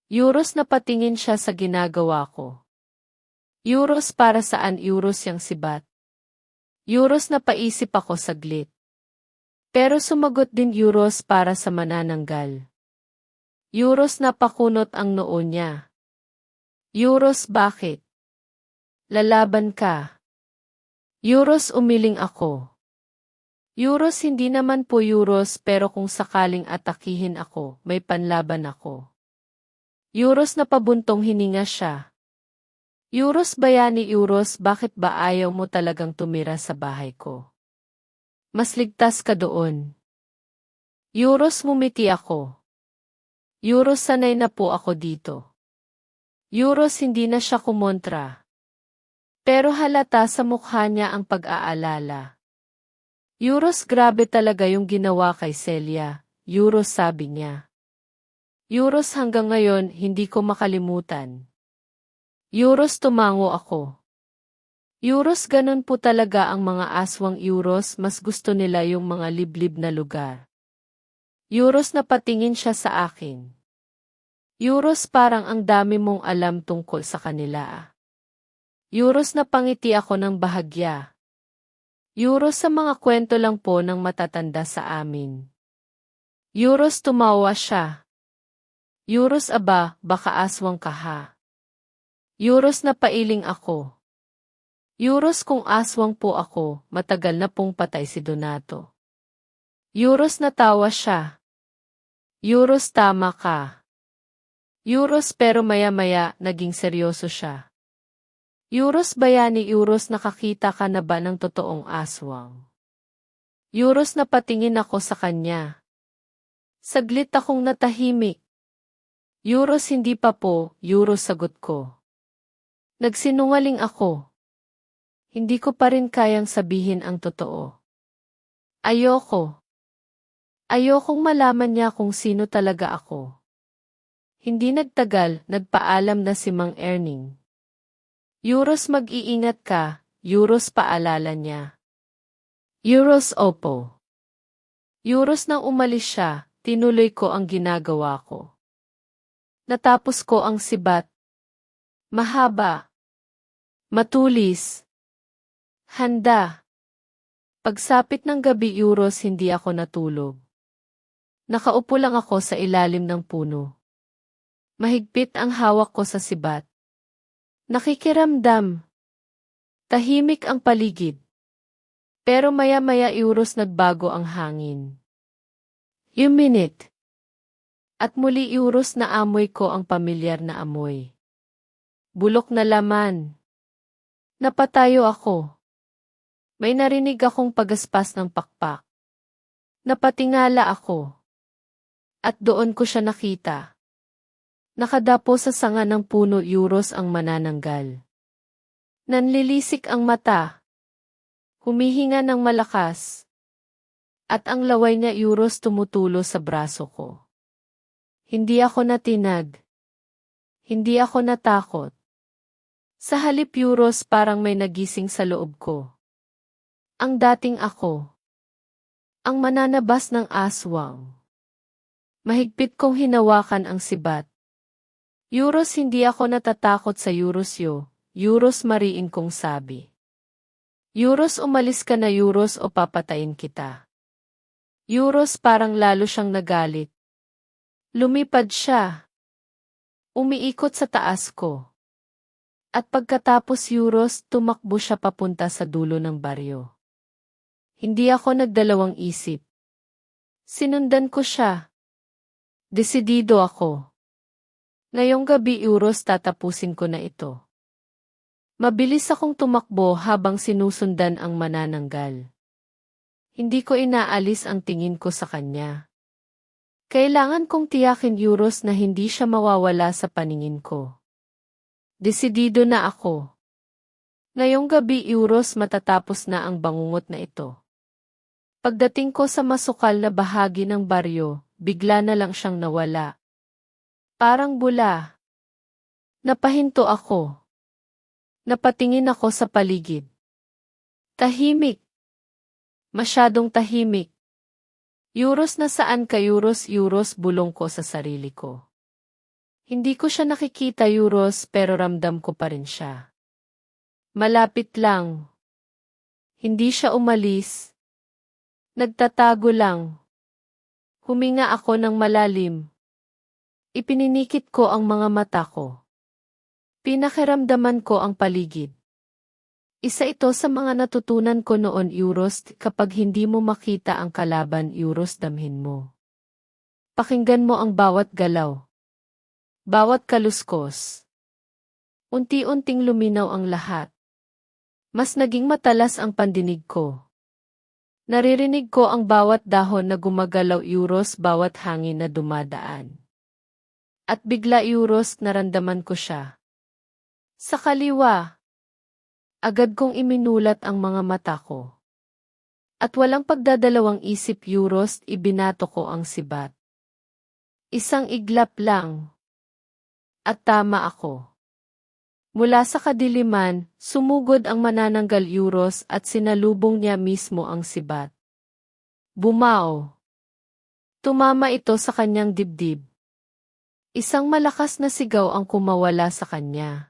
Euros, napatingin siya sa ginagawa ko. Euros, para saan Euros yang sibat? Euros, napaisip ako saglit. Pero sumagot din Euros para sa manananggal. Euros, napakunot ang noo niya. Euros, bakit? Lalaban ka. Euros, umiling ako. Euros, hindi naman po Euros, pero kung sakaling atakihin ako, may panlaban ako. Euros, napabuntong hininga siya. Euros, bayani Euros, bakit ba ayaw mo talagang tumira sa bahay ko? Mas ligtas ka doon. Euros, ngumiti ako. Euros, sanay na po ako dito. Euros, hindi na siya kumontra. Pero halata sa mukha niya ang pag-aalala. Euros, grabe talaga yung ginawa kay Celia. Euros, sabi niya. Euros, hanggang ngayon, hindi ko makalimutan. Euros, tumango ako. Euros, ganun po talaga ang mga aswang Euros, mas gusto nila yung mga liblib na lugar. Euros, napatingin siya sa akin. Euros, parang ang dami mong alam tungkol sa kanila. Euros, napangiti ako ng bahagya. Euros, sa mga kwento lang po ng matatanda sa amin. Euros, tumawa siya. Euros, aba, baka aswang ka ha. Euros, napailing ako. Euros, kung aswang po ako, matagal na pong patay si Donato. Euros, natawa siya. Euros, tama ka. Euros, pero maya-maya, naging seryoso siya. Euros, bayani Euros, nakakita ka na ba ng totoong aswang? Euros, napatingin ako sa kanya. Saglit akong natahimik. Euros, hindi pa po, Euros, sagot ko. Nagsinungaling ako. Hindi ko pa rin kayang sabihin ang totoo. Ayoko. Ayokong malaman niya kung sino talaga ako. Hindi nagtagal, nagpaalam na si Mang Erning. Euros, mag-iingat ka, Euros, paalala niya. Euros, opo. Euros, nang umalis siya, tinuloy ko ang ginagawa ko. Natapos ko ang sibat. Mahaba. Matulis. Handa. Pagsapit ng gabi Euros, hindi ako natulog. Nakaupo lang ako sa ilalim ng puno. Mahigpit ang hawak ko sa sibat. Nakikiramdam. Tahimik ang paligid. Pero maya-maya Euros, nagbago ang hangin. Minute. At muli Euros, naamoy ko ang pamilyar na amoy. Bulok na laman. Napatayo ako. May narinig akong pagaspas ng pakpak. Napatingala ako. At doon ko siya nakita. Nakadapo sa sanga ng puno Euros ang manananggal. Nanlilisik ang mata. Humihinga ng malakas. At ang laway niya Euros tumutulo sa braso ko. Hindi ako natinag. Hindi ako natakot. Sa halip Euros, parang may nagising sa loob ko. Ang dating ako. Ang mananabas ng aswang. Mahigpit kong hinawakan ang sibat. Euros, hindi ako natatakot sa Eurosyo. Euros, mariin kong sabi. Euros, umalis ka na Euros o papatayin kita. Euros, parang lalo siyang nagalit. Lumipad siya. Umiikot sa taas ko. At pagkatapos Euros, tumakbo siya papunta sa dulo ng baryo. Hindi ako nagdalawang isip. Sinundan ko siya. Desidido ako. Ngayong gabi Euros, tatapusin ko na ito. Mabilis akong tumakbo habang sinusundan ang manananggal. Hindi ko inaalis ang tingin ko sa kanya. Kailangan kong tiyakin Euros na hindi siya mawawala sa paningin ko. Desidido na ako. Ngayong gabi Euros, matatapos na ang bangungot na ito. Pagdating ko sa masukal na bahagi ng baryo, bigla na lang siyang nawala. Parang bula. Napahinto ako. Napatingin ako sa paligid. Tahimik. Masyadong tahimik. Euros, nasaan ka Euros? Euros, bulong ko sa sarili ko. Hindi ko siya nakikita Euros, pero ramdam ko pa rin siya. Malapit lang. Hindi siya umalis. Nagtatago lang. Huminga ako ng malalim. Ipininikit ko ang mga mata ko. Pinakiramdaman ko ang paligid. Isa ito sa mga natutunan ko noon Euros, kapag hindi mo makita ang kalaban Euros, damhin mo. Pakinggan mo ang bawat galaw. Bawat kaluskos. Unti-unting luminaw ang lahat. Mas naging matalas ang pandinig ko. Naririnig ko ang bawat dahon na gumagalaw Euros, bawat hangin na dumadaan. At bigla Euros, naramdaman ko siya. Sa kaliwa. Agad kong iminulat ang mga mata ko. At walang pagdadalawang isip Euros, ibinato ko ang sibat. Isang iglap lang. At tama ako. Mula sa kadiliman, sumugod ang manananggal Euros at sinalubong niya mismo ang sibat. Bumao. Tumama ito sa kanyang dibdib. Isang malakas na sigaw ang kumawala sa kanya.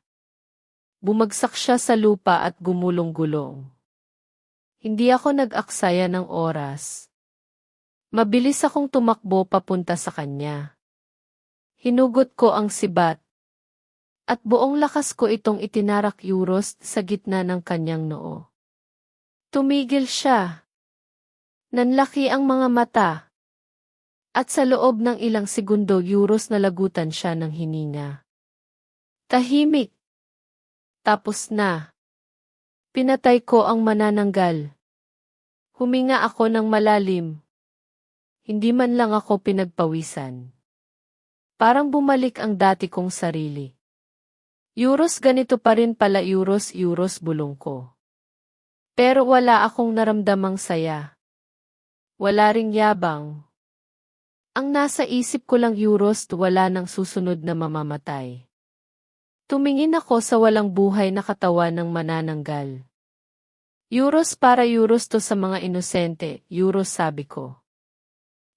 Bumagsak siya sa lupa at gumulong-gulong. Hindi ako nag-aksaya ng oras. Mabilis akong tumakbo papunta sa kanya. Hinugot ko ang sibat. At buong lakas ko itong itinarak Euros sa gitna ng kanyang noo. Tumigil siya. Nanlaki ang mga mata. At sa loob ng ilang segundo Euros, nalagutan siya ng hininga. Tahimik. Tapos na. Pinatay ko ang manananggal. Huminga ako ng malalim. Hindi man lang ako pinagpawisan. Parang bumalik ang dati kong sarili. Euros, ganito pa rin pala Euros, Euros, bulong ko. Pero wala akong naramdamang saya. Wala ring yabang. Ang nasa isip ko lang Euros, wala nang susunod na mamamatay. Tumingin ako sa walang buhay na katawan ng manananggal. Euros, para Euros to sa mga inosente, Euros, sabi ko.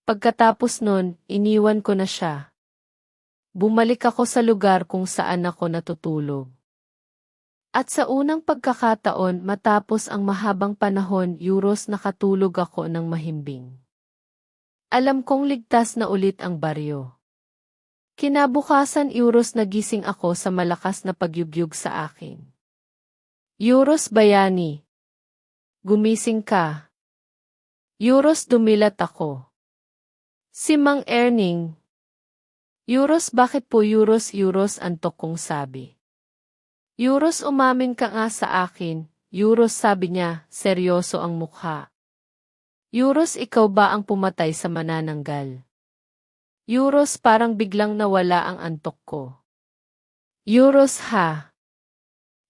Pagkatapos nun, iniwan ko na siya. Bumalik ako sa lugar kung saan ako natutulog. At sa unang pagkakataon, matapos ang mahabang panahon, Euros, nakatulog ako ng mahimbing. Alam kong ligtas na ulit ang baryo. Kinabukasan Euros, nagising ako sa malakas na pagyugyug sa akin. Euros, bayani. Gumising ka. Euros, dumilat ako. Si Mang Erning. Euros, bakit po Euros? Euros, antok kong sabi. Euros, umamin ka nga sa akin. Euros, sabi niya, seryoso ang mukha. Euros, ikaw ba ang pumatay sa manananggal? Euros, parang biglang nawala ang antok ko. Euros, ha?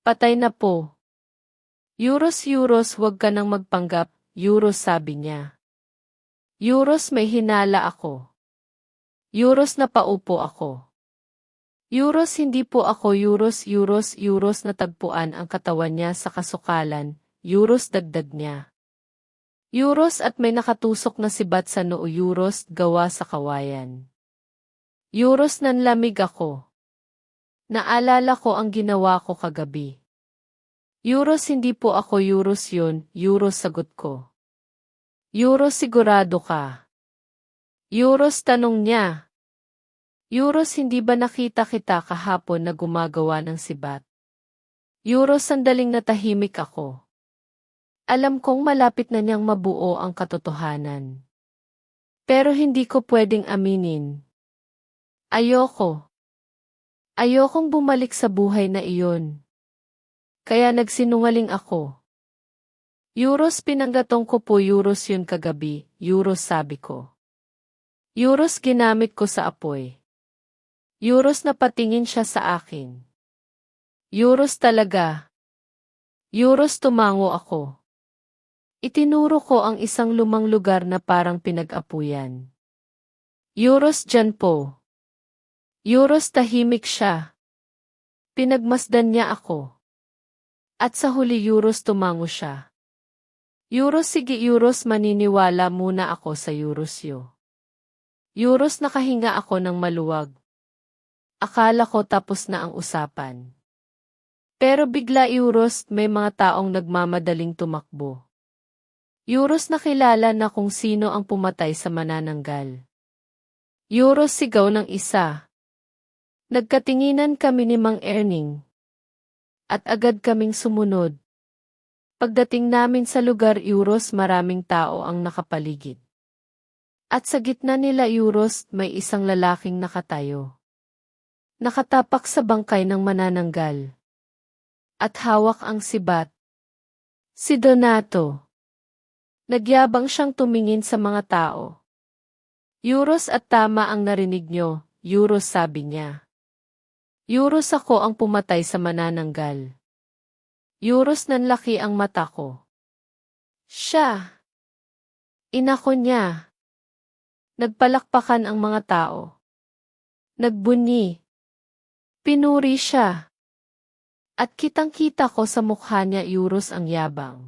Patay na po. Euros, Euros, huwag ka nang magpanggap, Euros, sabi niya. Euros, may hinala ako. Euros, napaupo ako. Euros, hindi po ako Euros, Euros, Euros, natagpuan ang katawan niya sa kasukalan, Euros, dagdag niya. Euros, at may nakatusok na sibat sa noo Euros, gawa sa kawayan. Euros, nanlamig ako. Naalala ko ang ginawa ko kagabi. Euros, hindi po ako Euros yun, Euros, sagot ko. Euros, sigurado ka? Euros, tanong niya. Euros, hindi ba nakita kita kahapon na gumagawa ng sibat? Euros, sandaling natahimik ako. Alam kong malapit na niyang mabuo ang katotohanan. Pero hindi ko pwedeng aminin. Ayoko. Ayokong bumalik sa buhay na iyon. Kaya nagsinungaling ako. Euros, pinanggatong ko po Euros yun kagabi, Euros, sabi ko. Euros, ginamit ko sa apoy. Euros, napatingin siya sa akin. Euros, talaga. Euros, tumango ako. Itinuro ko ang isang lumang lugar na parang pinag-apuyan. Euros, dyan po. Euros, tahimik siya. Pinagmasdan niya ako. At sa huli Euros tumango siya. Euros sige Euros maniniwala muna ako sa Eurosyo. Euros nakahinga ako ng maluwag. Akala ko tapos na ang usapan. Pero bigla Euros may mga taong nagmamadaling tumakbo. Euros nakilala na kung sino ang pumatay sa manananggal. Euros sigaw ng isa. Nagkatinginan kami ni Mang Erning. At agad kaming sumunod. Pagdating namin sa lugar Euros maraming tao ang nakapaligid. At sa gitna nila Euros may isang lalaking nakatayo. Nakatapak sa bangkay ng manananggal. At hawak ang sibat. Si Donato. Nagyabang siyang tumingin sa mga tao. Euros at tama ang narinig nyo, Euros sabi niya. Euros ako ang pumatay sa manananggal. Euros nanlaki ang mata ko. Siya. Inako niya. Nagpalakpakan ang mga tao. Nagbunyi. Pinuri siya. At kitang-kita ko sa mukha niya Euros ang yabang.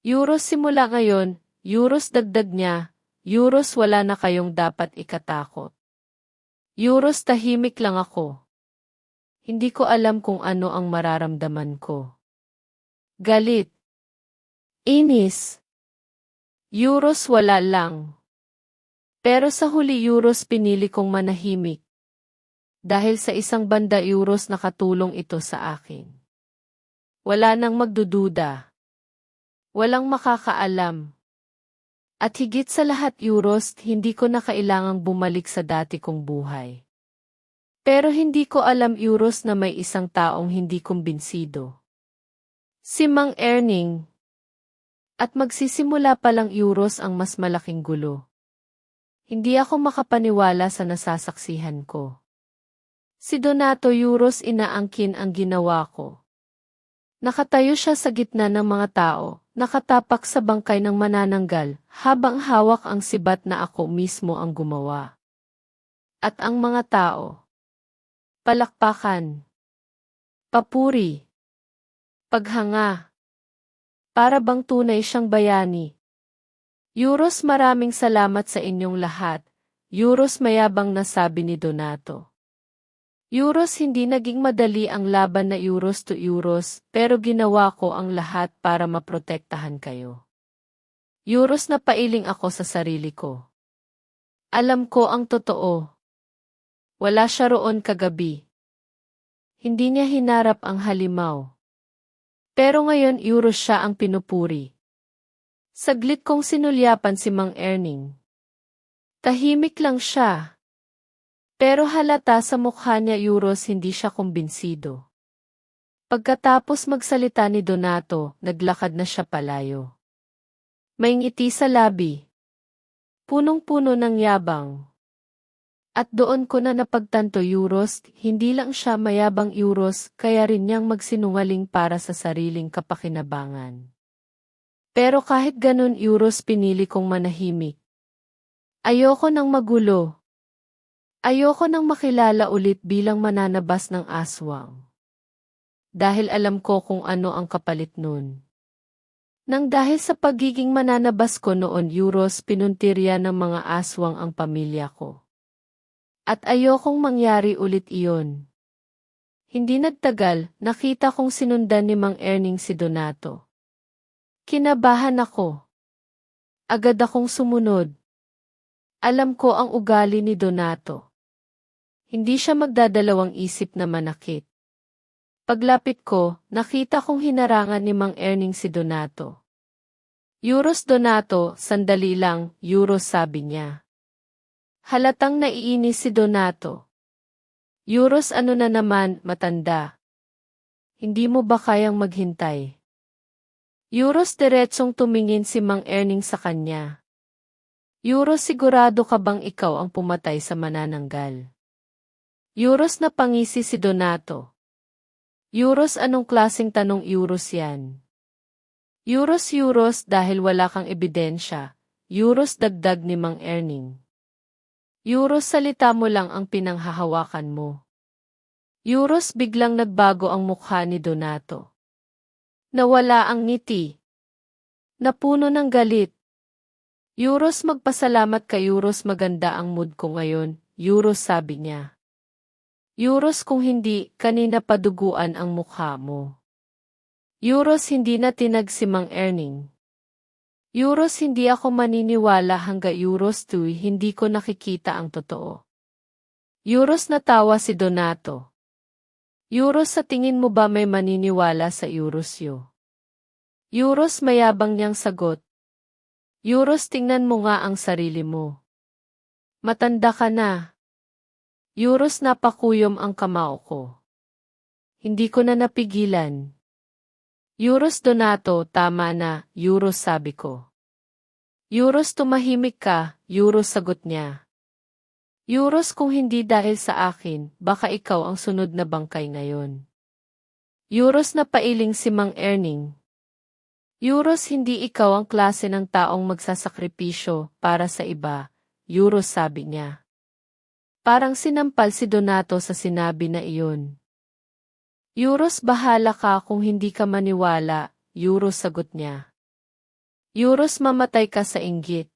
Euros simula ngayon, Euros dagdag niya, Euros wala na kayong dapat ikatakot. Euros tahimik lang ako. Hindi ko alam kung ano ang mararamdaman ko. Galit. Inis. Euros wala lang. Pero sa huli Euros pinili kong manahimik. Dahil sa isang banda Euros nakatulong ito sa akin. Wala nang magdududa. Walang makakaalam. At higit sa lahat Euros, hindi ko na kailangang bumalik sa dati kong buhay. Pero hindi ko alam Euros na may isang taong hindi kumbinsido. Si Mang Erning. At magsisimula pa lang Euros ang mas malaking gulo. Hindi ako makapaniwala sa nasasaksihan ko. Si Donato Euros inaangkin ang ginawa ko. Nakatayo siya sa gitna ng mga tao, nakatapak sa bangkay ng manananggal, habang hawak ang sibat na ako mismo ang gumawa. At ang mga tao. Palakpakan. Papuri. Paghanga. Para bang tunay siyang bayani. Euros maraming salamat sa inyong lahat. Euros mayabang na sabi ni Donato. Euros hindi naging madali ang laban na Euros to Euros, pero ginawa ko ang lahat para maprotektahan kayo. Euros na pailing ako sa sarili ko. Alam ko ang totoo. Wala siya roon kagabi. Hindi niya hinarap ang halimaw. Pero ngayon Euros siya ang pinupuri. Saglit kong sinulyapan si Mang Erning. Tahimik lang siya. Pero halata sa mukha niya Euros hindi siya kumbinsido. Pagkatapos magsalita ni Donato, naglakad na siya palayo. May ngiti sa labi. Punong-puno ng yabang. At doon ko na napagtanto Euros, hindi lang siya mayabang Euros, kaya rin niyang magsinungaling para sa sariling kapakinabangan. Pero kahit ganun Euros pinili kong manahimik. Ayoko nang magulo. Ayoko nang makilala ulit bilang mananabas ng aswang. Dahil alam ko kung ano ang kapalit nun. Nang dahil sa pagiging mananabas ko noon Euros pinuntirya ng mga aswang ang pamilya ko. At ayokong mangyari ulit iyon. Hindi nagtagal, nakita kong sinundan ni Mang Erning si Donato. Kinabahan ako. Agad akong sumunod. Alam ko ang ugali ni Donato. Hindi siya magdadalawang isip na manakit. Paglapit ko, nakita kong hinarangan ni Mang Erning si Donato. Euros Donato, sandali lang, Euros sabi niya. Halatang naiinis si Donato. Euros ano na naman, matanda. Hindi mo ba kayang maghintay? Euros diretsong tumingin si Mang Erning sa kanya. Euros sigurado ka bang ikaw ang pumatay sa manananggal? Euros na pangisi si Donato. Euros anong klaseng tanong Euros yan? Euros dahil wala kang ebidensya. Euros dagdag ni Mang Erning. Euros salita mo lang ang pinanghahawakan mo. Euros biglang nagbago ang mukha ni Donato. Nawala ang ngiti. Napuno ng galit. Euros magpasalamat ka Euros maganda ang mood ko ngayon, Euros sabi niya. Euros kung hindi, kanina paduguan ang mukha mo. Euros hindi na tinag si Mang Erning. Euros hindi ako maniniwala hangga Euros 2 hindi ko nakikita ang totoo. Euros natawa si Donato. Euros sa tingin mo ba may maniniwala sa Euros yo? Euros mayabang niyang sagot. Euros tingnan mo nga ang sarili mo. Matanda ka na. Euros napakuyom ang kamao ko. Hindi ko na napigilan. Euros Donato tama na, Euros sabi ko. Euros tumahimik ka, Euros sagot niya. Euros kung hindi dahil sa akin, baka ikaw ang sunod na bangkay ngayon. Euros na pailing si Mang Erning. Euros hindi ikaw ang klase ng taong magsasakripisyo para sa iba, Euros sabi niya. Parang sinampal si Donato sa sinabi na iyon. Euros bahala ka kung hindi ka maniwala, Euros sagot niya. Euros mamatay ka sa inggit.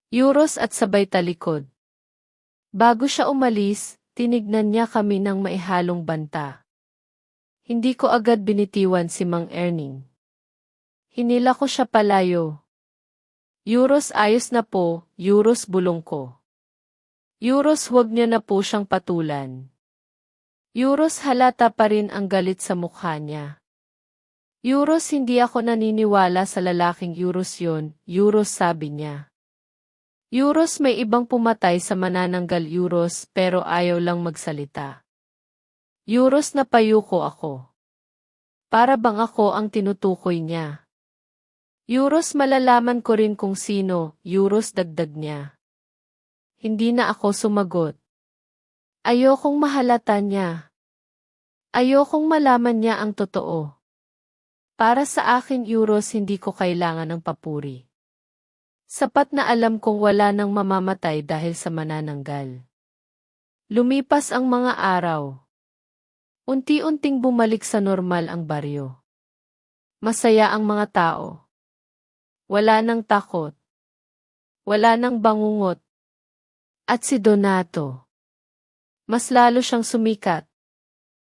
Euros at sabay talikod. Bago siya umalis, tinignan niya kami ng maihalong banta. Hindi ko agad binitiwan si Mang Erning. Hinila ko siya palayo. Euros ayos na po, Euros bulong ko. Euros huwag niya na po siyang patulan. Euros halata pa rin ang galit sa mukha niya. Euros hindi ako naniniwala sa lalaking Euros yon, Euros sabi niya. Euros may ibang pumatay sa manananggal Euros pero ayaw lang magsalita. Euros napayuko ako. Para bang ako ang tinutukoy niya. Euros malalaman ko rin kung sino, Euros dagdag niya. Hindi na ako sumagot. Ayokong mahalata niya. Ayokong malaman niya ang totoo. Para sa akin Euros hindi ko kailangan ng papuri. Sapat na alam kong wala nang mamamatay dahil sa manananggal. Lumipas ang mga araw. Unti-unting bumalik sa normal ang baryo. Masaya ang mga tao. Wala nang takot. Wala nang bangungot. At si Donato. Mas lalo siyang sumikat.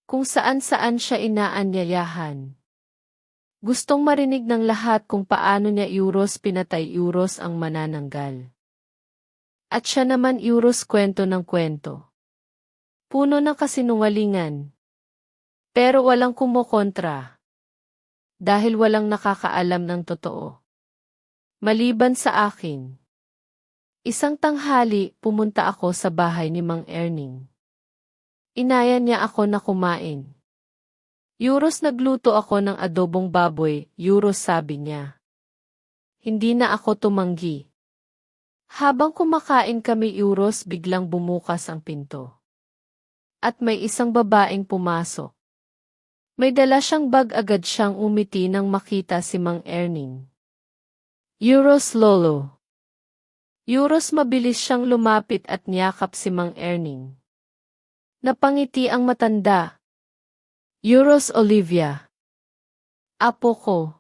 Kung saan-saan siya inaanyayahan. Gustong marinig ng lahat kung paano niya Euros pinatay Euros ang manananggal. At siya naman Euros kwento ng kwento. Puno ng kasinungalingan. Pero walang kumokontra. Dahil walang nakakaalam ng totoo. Maliban sa akin. Isang tanghali, pumunta ako sa bahay ni Mang Erning. Inaya niya ako na kumain. Euros nagluto ako ng adobong baboy, Euros sabi niya. Hindi na ako tumanggi. Habang kumakain kami Euros biglang bumukas ang pinto. At may isang babaeng pumasok. May dala siyang bag agad siyang umiti nang makita si Mang Erning. Euros lolo. Euros mabilis siyang lumapit at niyakap si Mang Erning. Napangiti ang matanda. Euros Olivia. Apo ko.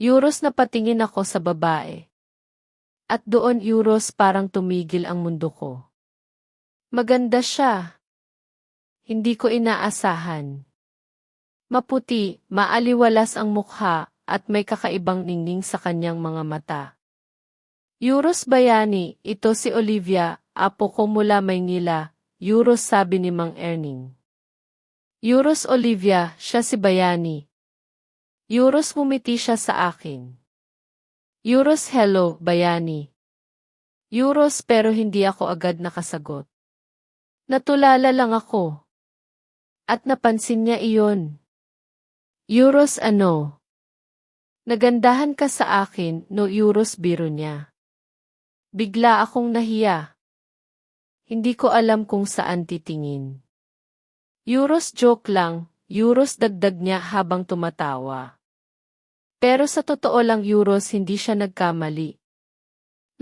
Euros napatingin ako sa babae. At doon Euros parang tumigil ang mundo ko. Maganda siya. Hindi ko inaasahan. Maputi, maaliwalas ang mukha, at may kakaibang ningning sa kanyang mga mata. Euros bayani, ito si Olivia, apo ko mula Maynila, Euros sabi ni Mang Erning. Euros Olivia, siya si bayani. Euros ngumiti siya sa akin. Euros hello, bayani. Euros pero hindi ako agad nakasagot. Natulala lang ako. At napansin niya iyon. Euros ano? Nagandahan ka sa akin, no Euros biro niya. Bigla akong nahiya. Hindi ko alam kung saan titingin. Euros joke lang, Euros dagdag niya habang tumatawa. Pero sa totoo lang Euros hindi siya nagkamali.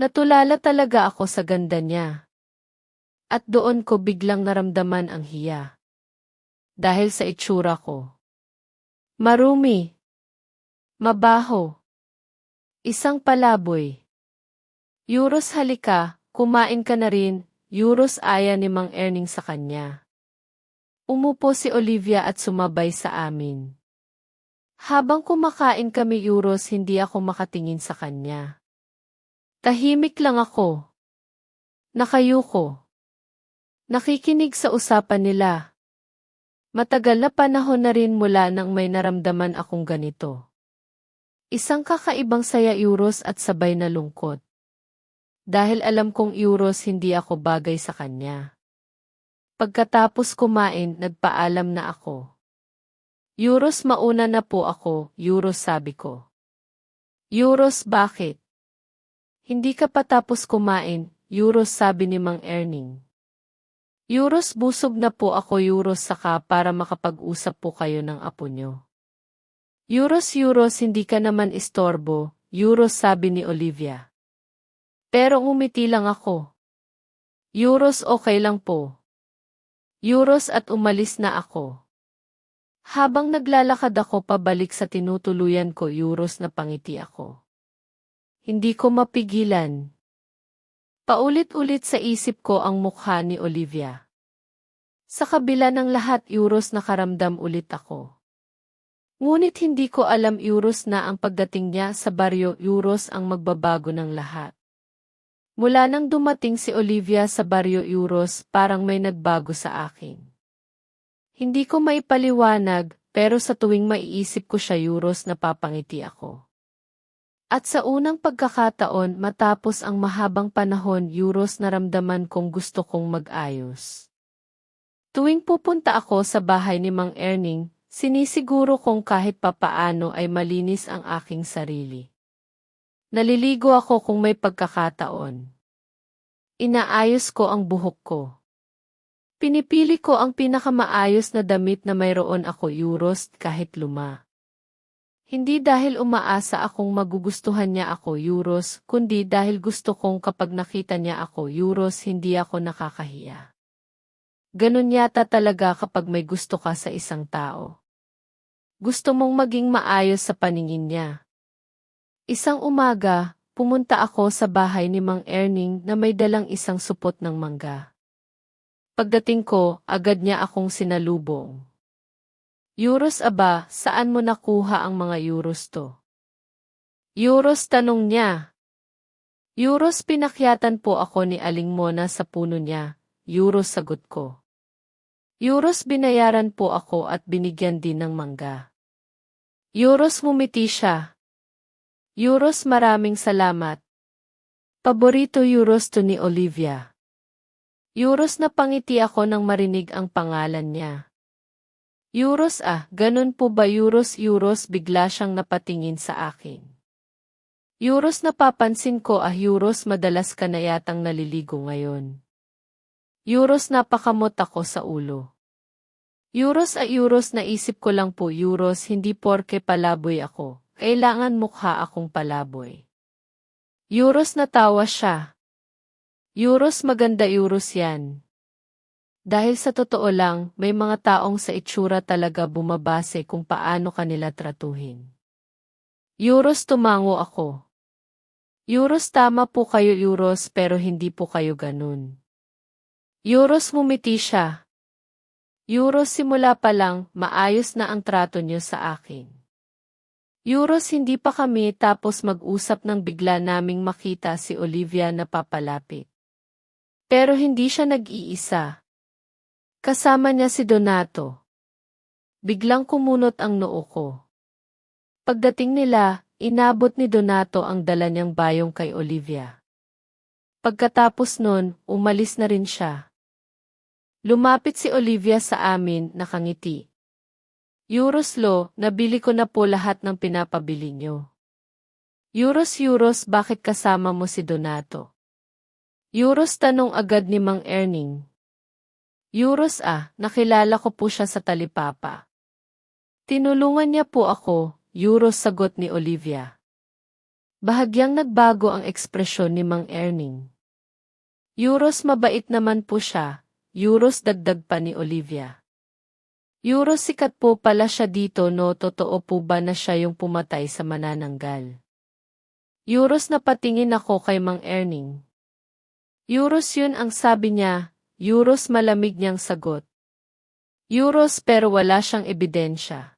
Natulala talaga ako sa ganda niya. At doon ko biglang naramdaman ang hiya. dahil sa itsura ko. Marumi. Mabaho. Isang palaboy. Euros halika, kumain ka na rin, Euros aya ni Mang Erning sa kanya. Umupo si Olivia at sumabay sa amin. Habang kumakain kami Euros hindi ako makatingin sa kanya. Tahimik lang ako. Nakayuko. Nakikinig sa usapan nila. Matagal na panahon na rin mula nang may naramdaman akong ganito. Isang kakaibang saya Euros at sabay na lungkot. Dahil alam kong Euros hindi ako bagay sa kanya. Pagkatapos kumain, nagpaalam na ako. Euros mauna na po ako, Euros sabi ko. Euros bakit? Hindi ka pa tapos kumain, Euros sabi ni Mang Erning. Euros busog na po ako Euros saka para makapag-usap po kayo ng apo nyo. Euros hindi ka naman istorbo, Euros sabi ni Olivia. Pero umiti lang ako. Euros okay lang po. Euros at umalis na ako. Habang naglalakad ako pabalik sa tinutuluyan ko Euros na pangiti ako. Hindi ko mapigilan. Paulit-ulit sa isip ko ang mukha ni Olivia. Sa kabila ng lahat Euros nakaramdam ulit ako. Ngunit hindi ko alam Euros na ang pagdating niya sa baryo Euros ang magbabago ng lahat. Mula nang dumating si Olivia sa baryo Euros parang may nagbago sa akin. Hindi ko maipaliwanag pero sa tuwing maiisip ko siya Euros napapangiti ako. At sa unang pagkakataon matapos ang mahabang panahon Euros naramdaman kong gusto kong mag-ayos. Tuwing pupunta ako sa bahay ni Mang Erning, sinisiguro kong kahit papaano ay malinis ang aking sarili. Naliligo ako kung may pagkakataon. Inaayos ko ang buhok ko. Pinipili ko ang pinakamaayos na damit na mayroon ako Euros kahit luma. Hindi dahil umaasa akong magugustuhan niya ako Euros, kundi dahil gusto kong kapag nakita niya ako Euros hindi ako nakakahiya. Ganun yata talaga kapag may gusto ka sa isang tao. Gusto mong maging maayos sa paningin niya. Isang umaga, pumunta ako sa bahay ni Mang Erning na may dalang isang supot ng mangga. Pagdating ko, agad niya akong sinalubong. Euros aba, saan mo nakuha ang mga Euros to? Euros tanong niya. Euros pinakyatan po ako ni Aling Mona sa puno niya, Euros sagot ko. Euros binayaran po ako at binigyan din ng mangga. Euros ngumiti siya. Euros maraming salamat. Paborito Euros to ni Olivia. Euros napangiti ako nang marinig ang pangalan niya. Euros ganun po ba Euros bigla siyang napatingin sa akin. Euros napapansin ko Euros madalas ka na yatang naliligo ngayon. Euros napakamot ako sa ulo. Euros naisip ko lang po Euros hindi porke palaboy ako, kailangan mukha akong palaboy. Euros natawa siya. Euros maganda Euros yan. Dahil sa totoo lang, may mga taong sa itsura talaga bumabase kung paano kanila tratuhin. Euros tumango ako. Euros tama po kayo Euros pero hindi po kayo ganun. Euros ngumiti siya. Euros simula pa lang, maayos na ang trato niyo sa akin. Euros hindi pa kami tapos mag-usap nang bigla naming makita si Olivia na papalapit. Pero hindi siya nag-iisa. Kasama niya si Donato. Biglang kumunot ang noo ko. Pagdating nila, inabot ni Donato ang dala niyang bayong kay Olivia. Pagkatapos nun, umalis na rin siya. Lumapit si Olivia sa amin, nakangiti. Euros nabili ko na po lahat ng pinapabili niyo. Euros, bakit kasama mo si Donato? Euros tanong agad ni Mang Erning. Euros nakilala ko po siya sa talipapa. Tinulungan niya po ako, Euros sagot ni Olivia. Bahagyang nagbago ang ekspresyon ni Mang Erning. Euros mabait naman po siya, Euros dagdag pa ni Olivia. Euros, sikat po pala siya dito, no? Totoo po ba na siya yung pumatay sa manananggal? Euros, napatingin ako kay Mang Erning. Euros, yun ang sabi niya. Euros, malamig niyang sagot. Euros, pero wala siyang ebidensya.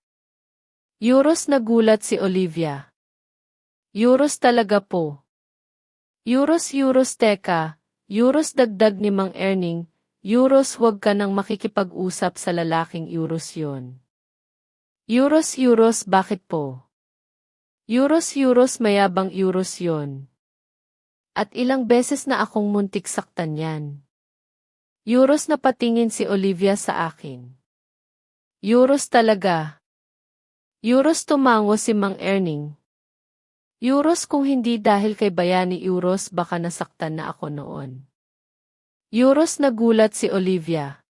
Euros, nagulat si Olivia. Euros, talaga po. Euros, Euros, teka. Euros, dagdag ni Mang Erning. Euros, huwag ka nang makikipag-usap sa lalaking Euros yun. Euros, Euros, bakit po? Euros, Euros, mayabang Euros yun. At ilang beses na akong muntik saktan yan. Euros, napatingin si Olivia sa akin. Euros, talaga. Euros, tumango si Mang Erning. Euros, kung hindi dahil kay Bayani Euros, baka nasaktan na ako noon. Euros, nagulat si Olivia.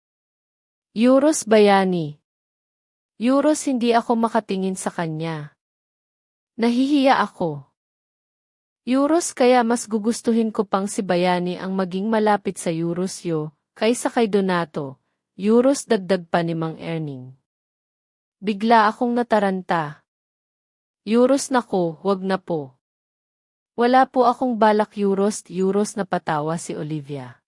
Euros, Bayani. Euros, hindi ako makatingin sa kanya. Nahihiya ako. Euros, kaya mas gugustuhin ko pang si Bayani ang maging malapit sa Euros kaysa kay Donato. Euros, dagdag pa ni Mang Erning. Bigla akong nataranta. Euros, nako, wag na po. Wala po akong balak, Euros. Euros, napatawa si Olivia.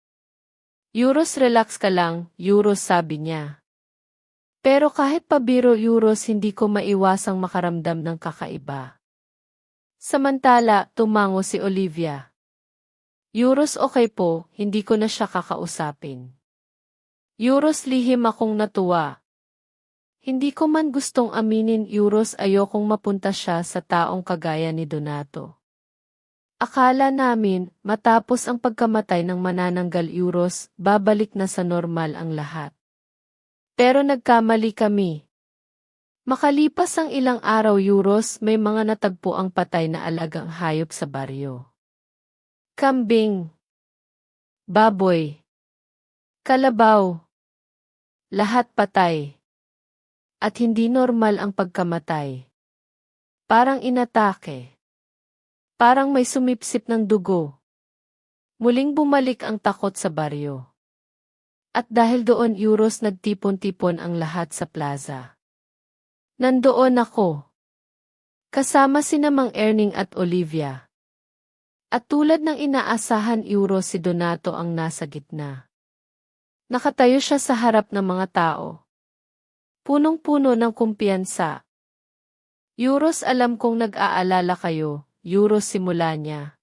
Euros, relax ka lang, Euros, sabi niya. Pero kahit pabiro, Euros, hindi ko maiwasang makaramdam ng kakaiba. Samantala, tumango si Olivia. Euros, okay po, hindi ko na siya kakausapin. Euros, lihim akong natuwa. Hindi ko man gustong aminin, Euros, ayokong mapunta siya sa taong kagaya ni Donato. Akala namin, matapos ang pagkamatay ng manananggal, Euros, babalik na sa normal ang lahat. Pero nagkamali kami. Makalipas ang ilang araw, Euros, may mga natagpo ang patay na alagang hayop sa baryo. Kambing, baboy, kalabaw, lahat patay. At hindi normal ang pagkamatay. Parang inatake. Parang may sumipsip ng dugo. Muling bumalik ang takot sa baryo. At dahil doon, Euros, nagtipon-tipon ang lahat sa plaza. Nandoon ako. Kasama sina Mang Erning at Olivia. At tulad ng inaasahan, Euros, si Donato ang nasa gitna. Nakatayo siya sa harap ng mga tao. Punong-puno ng kumpiyansa. Euros, alam kong nag-aalala kayo. Euros, simula niya.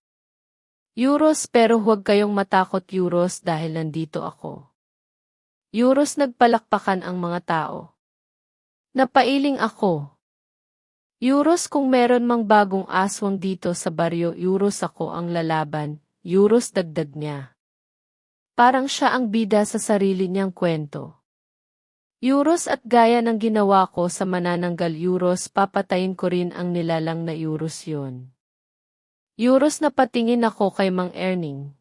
Euros, pero huwag kayong matakot, Euros, dahil nandito ako. Euros, nagpalakpakan ang mga tao. Napailing ako. Euros, kung meron mang bagong aswang dito sa baryo, Euros, ako ang lalaban. Euros, dagdag niya. Parang siya ang bida sa sarili niyang kwento. Euros, at gaya ng ginawa ko sa manananggal, Euros, papatayin ko rin ang nilalang na Euros yun. Euros, napatingin ako kay Mang Erning.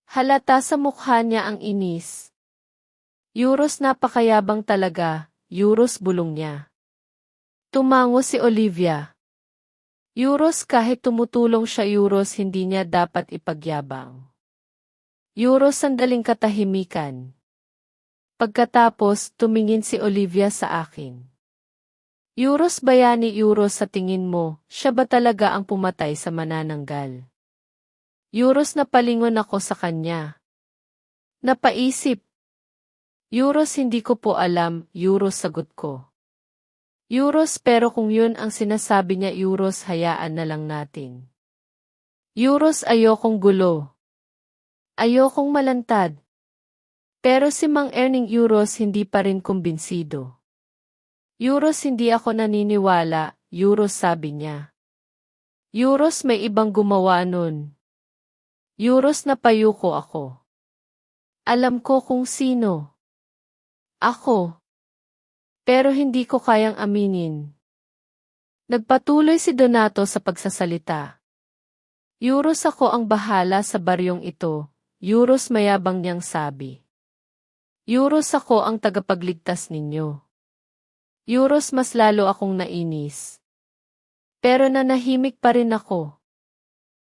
Halata sa mukha niya ang inis. Euros, napakayabang talaga. Euros, bulong niya. Tumango si Olivia. Euros, kahit tumutulong siya, Euros, hindi niya dapat ipagyabang. Euros, sandaling katahimikan. Pagkatapos, tumingin si Olivia sa akin. Euros, Bayani, Euros, sa tingin mo, siya ba talaga ang pumatay sa manananggal? Euros, napalingon ako sa kanya. Napaisip. Euros, hindi ko po alam, Euros, sagot ko. Euros, pero kung yun ang sinasabi niya, Euros, hayaan na lang natin. Euros, ayokong gulo. Ayokong malantad. Pero si Mang Erning, Euros, hindi pa rin kumbinsido. Euros, hindi ako naniniwala, Euros, sabi niya. Euros, may ibang gumawa nun. Euros, napayuko ako. Alam ko kung sino. Ako. Pero hindi ko kayang aminin. Nagpatuloy si Donato sa pagsasalita. Euros, ako ang bahala sa baryong ito, Euros, mayabang niyang sabi. Euros, ako ang tagapagligtas ninyo. Euros, mas lalo akong nainis. Pero nanahimik pa rin ako.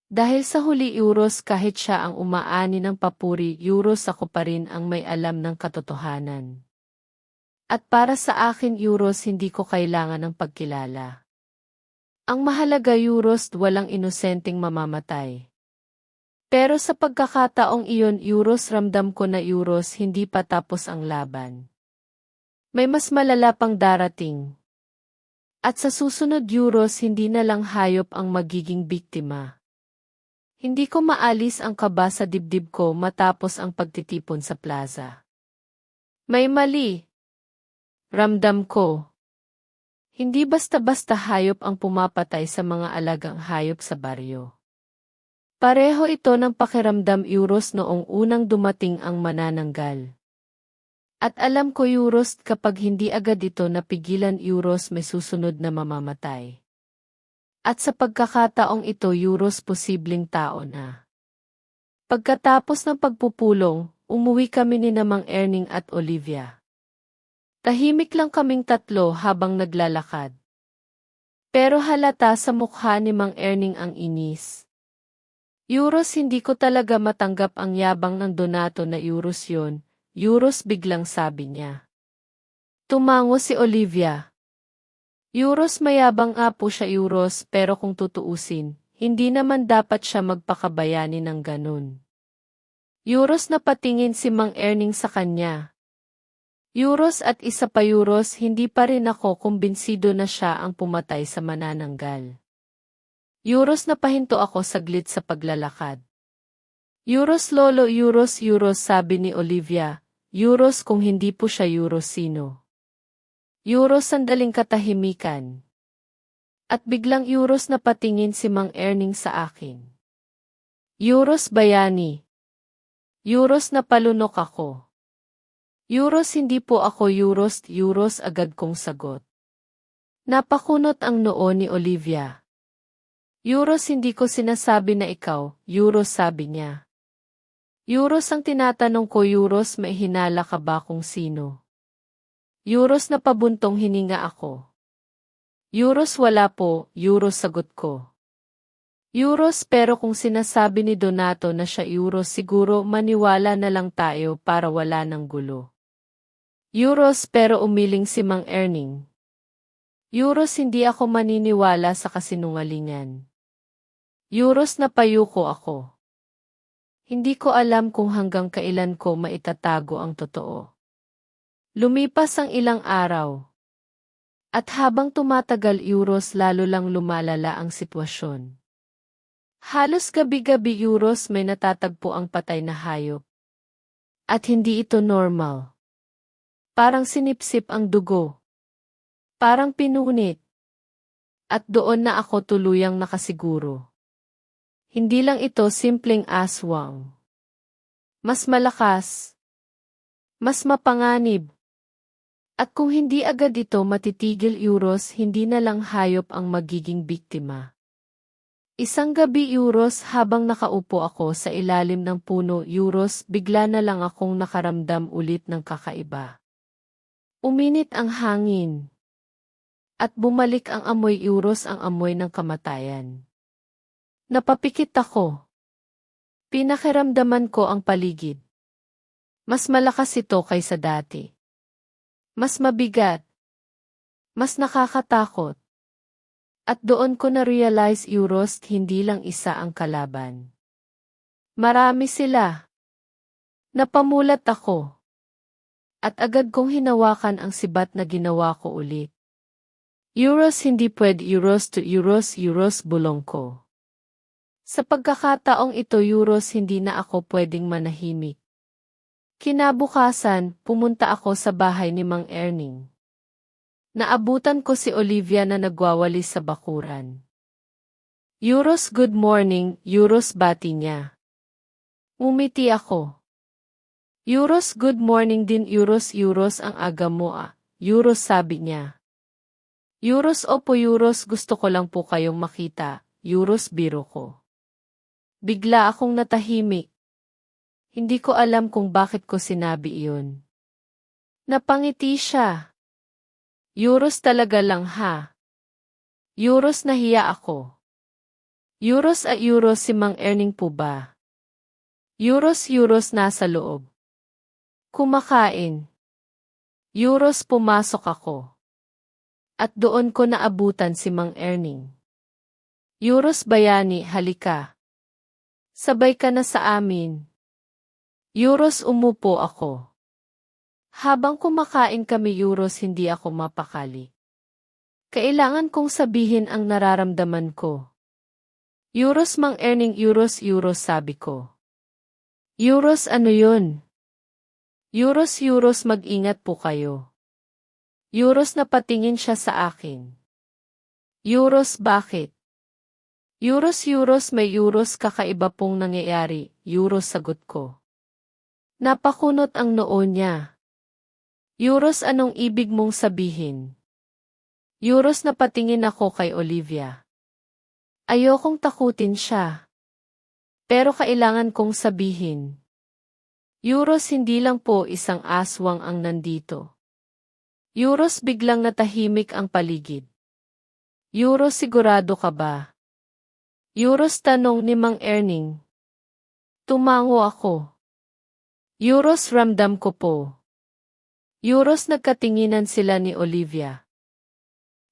Dahil sa huli, Euros, kahit siya ang umaani ng papuri, Euros, ako pa rin ang may alam ng katotohanan. At para sa akin euros hindi ko kailangan ng pagkilala. Ang mahalaga euros walang inosenteng mamamatay. Pero sa pagkakataong iyon euros ramdam ko na euros hindi pa tapos ang laban. May mas malala pang darating. At sa susunod euros hindi na lang hayop ang magiging biktima. Hindi ko maalis ang kaba sa dibdib ko matapos ang pagtitipon sa plaza. May mali. Ramdam ko. Hindi basta-basta hayop ang pumapatay sa mga alagang hayop sa baryo. Pareho ito ng pakiramdam euros noong unang dumating ang manananggal. At alam ko euros kapag hindi agad ito napigilan euros may susunod na mamamatay. At sa pagkakataong ito euros posibleng tao na. Pagkatapos ng pagpupulong, umuwi kami ni Mang Erning at Olivia. Tahimik lang kaming tatlo habang naglalakad. Pero halata sa mukha ni Mang Erning ang inis. Euros hindi ko talaga matanggap ang yabang ng Donato na euros yon, euros biglang sabi niya. Tumango si Olivia. Euros mayabang nga po siya euros pero kung tutuusin, hindi naman dapat siya magpakabayani ng ganun. Euros na patingin si Mang Erning sa kanya. Euros at isa pa euros hindi pa rin ako kumbinsido na siya ang pumatay sa manananggal. Euros na pahinto ako saglit sa paglalakad. Euros lolo euros sabi ni Olivia, euros kung hindi po siya euros sino. Euros sandaling katahimikan. At biglang euros na patingin si Mang Erning sa akin. Euros bayani. Euros na palunok ako. Euros hindi po ako euros agad kong sagot. Napakunot ang noo ni Olivia. Euros hindi ko sinasabi na ikaw, euros sabi niya. Euros ang tinatanong ko euros may hinala ka ba kung sino? Euros na pabuntong hininga ako. Euros wala po, euros sagot ko. Euros pero kung sinasabi ni Donato na siya euros siguro maniwala na lang tayo para wala ng gulo. Euros pero umiling si Mang Erning. Euros hindi ako maniniwala sa kasinungalingan. Euros na payuko ako. Hindi ko alam kung hanggang kailan ko maitatago ang totoo. Lumipas ang ilang araw. At habang tumatagal euros lalo lang lumalala ang sitwasyon. Halos gabi-gabi euros may natatagpo ang patay na hayop. At hindi ito normal. Parang sinipsip ang dugo. Parang pinunit. At doon na ako tuluyang nakasiguro. Hindi lang ito simpleng aswang. Mas malakas. Mas mapanganib. At kung hindi agad ito matitigil euros hindi na lang hayop ang magiging biktima. Isang gabi euros habang nakaupo ako sa ilalim ng puno euros bigla na lang akong nakaramdam ulit ng kakaiba. Uminit ang hangin. At bumalik ang amoy euros ang amoy ng kamatayan. Napapikit ako. Pinakiramdaman ko ang paligid. Mas malakas ito kaysa dati. Mas mabigat. Mas nakakatakot. At doon ko na-realize euros hindi lang isa ang kalaban. Marami sila. Napamulat ako. At agad kong hinawakan ang sibat na ginawa ko ulit. Euros hindi pwede euros to euros bulong ko. Sa pagkakataong ito euros hindi na ako pwedeng manahimik. Kinabukasan, pumunta ako sa bahay ni Mang Erning. Naabutan ko si Olivia na nagwawalis sa bakuran. Euros good morning, euros bati niya. Umiti ako. Euros good morning din euros ang aga mo euros sabi niya. Euros opo euros gusto ko lang po kayong makita, euros biro ko. Bigla akong natahimik. Hindi ko alam kung bakit ko sinabi iyon. Napangiti siya. Euros talaga lang ha. Euros nahiya ako. Euros si Mang Erning po ba? Euros nasa loob. Kumakain. Euros pumasok ako. At doon ko naabutan si Mang Erning. Euros bayani, halika. Sabay ka na sa amin. Euros umupo ako. Habang kumakain kami Euros hindi ako mapakali. Kailangan kong sabihin ang nararamdaman ko. Euros Mang Erning, Euros sabi ko. Euros ano yun? Euros mag-ingat po kayo. Euros napatingin siya sa akin. Euros bakit? Euros may Euros kakaiba pong nangyayari, Euros sagot ko. Napakunot ang noo niya. Euros anong ibig mong sabihin? Euros napatingin ako kay Olivia. Ayokong takutin siya. Pero kailangan kong sabihin. Euros hindi lang po isang aswang ang nandito. Euros biglang natahimik ang paligid. Euros sigurado ka ba? Euros tanong ni Mang Erning. Tumango ako. Euros ramdam ko po. Euros nagkatinginan sila ni Olivia.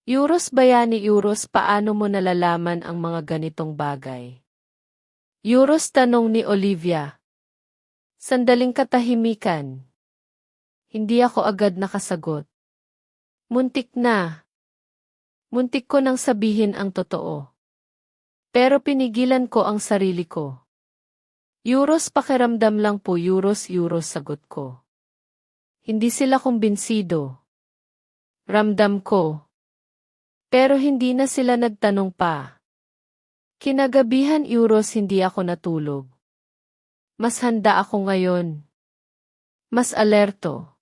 Euros bayani Euros paano mo nalalaman ang mga ganitong bagay? Euros tanong ni Olivia. Sandaling katahimikan. Hindi ako agad nakasagot. Muntik na. Muntik ko nang sabihin ang totoo. Pero pinigilan ko ang sarili ko. Euros pakiramdam lang po Euros sagot ko. Hindi sila kumbinsido. Ramdam ko. Pero hindi na sila nagtanong pa. Kinagabihan Euros hindi ako natulog. Mas handa ako ngayon. Mas alerto.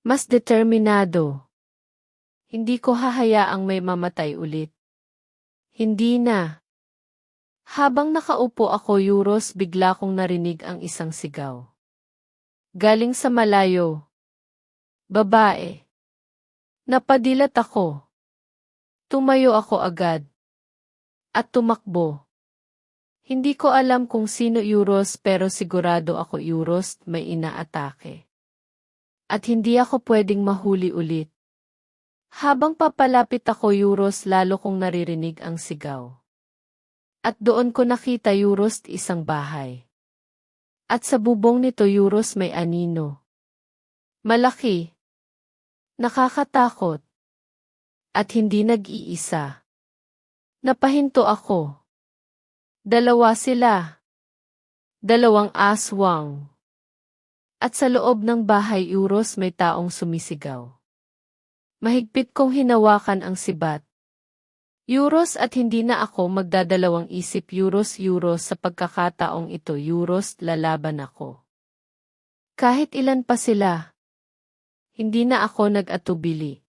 Mas determinado. Hindi ko hahayaang may mamatay ulit. Hindi na. Habang nakaupo ako Euros bigla kong narinig ang isang sigaw. Galing sa malayo. Babae. Napadilat ako. Tumayo ako agad. At tumakbo. Hindi ko alam kung sino Euros pero sigurado ako Euros may inaatake. At hindi ako pwedeng mahuli ulit. Habang papalapit ako Euros lalo kong naririnig ang sigaw. At doon ko nakita Euros isang bahay. At sa bubong nito Euros may anino. Malaki. Nakakatakot. At hindi nag-iisa. Napahinto ako. Dalawa sila. Dalawang aswang. At sa loob ng bahay Euros may taong sumisigaw. Mahigpit kong hinawakan ang sibat. Euros at hindi na ako magdadalawang isip Euros sa pagkakataong ito Euros lalaban ako. Kahit ilan pa sila. Hindi na ako nag-atubili.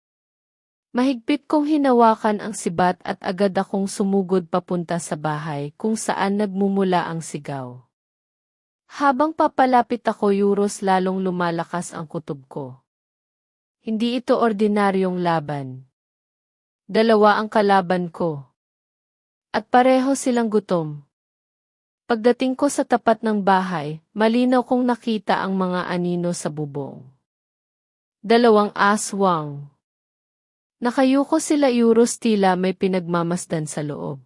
Mahigpit kong hinawakan ang sibat at agad akong sumugod papunta sa bahay kung saan nagmumula ang sigaw. Habang papalapit ako Euros lalong lumalakas ang kutob ko. Hindi ito ordinaryong laban. Dalawa ang kalaban ko. At pareho silang gutom. Pagdating ko sa tapat ng bahay, malinaw kong nakita ang mga anino sa bubong. Dalawang aswang. Nakayuko sila Euros tila may pinagmamasdan sa loob.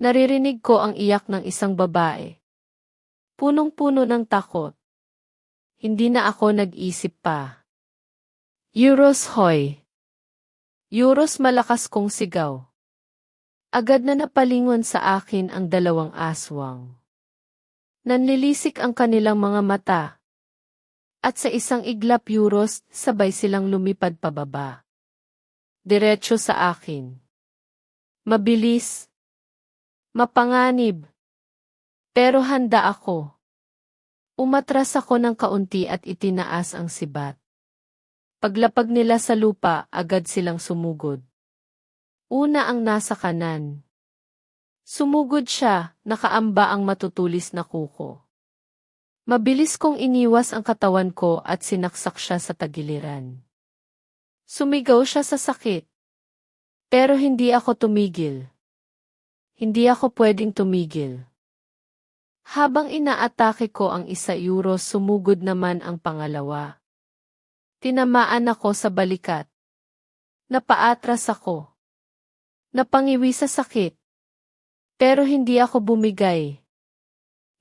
Naririnig ko ang iyak ng isang babae. Punong-puno ng takot. Hindi na ako nag-isip pa. Euros hoy! Euros malakas kong sigaw. Agad na napalingon sa akin ang dalawang aswang. Nanlilisik ang kanilang mga mata. At sa isang iglap Euros, sabay silang lumipad pababa. Diretso sa akin. Mabilis. Mapanganib. Pero handa ako. Umatras ako ng kaunti at itinaas ang sibat. Paglapag nila sa lupa, agad silang sumugod. Una ang nasa kanan. Sumugod siya, nakaamba ang matutulis na kuko. Mabilis kong iniwas ang katawan ko at sinaksak siya sa tagiliran. Sumigaw siya sa sakit. Pero hindi ako tumigil. Hindi ako pwedeng tumigil. Habang inaatake ko ang isa Euros sumugod naman ang pangalawa. Tinamaan ako sa balikat. Napaatras ako. Napangiwi sa sakit. Pero hindi ako bumigay.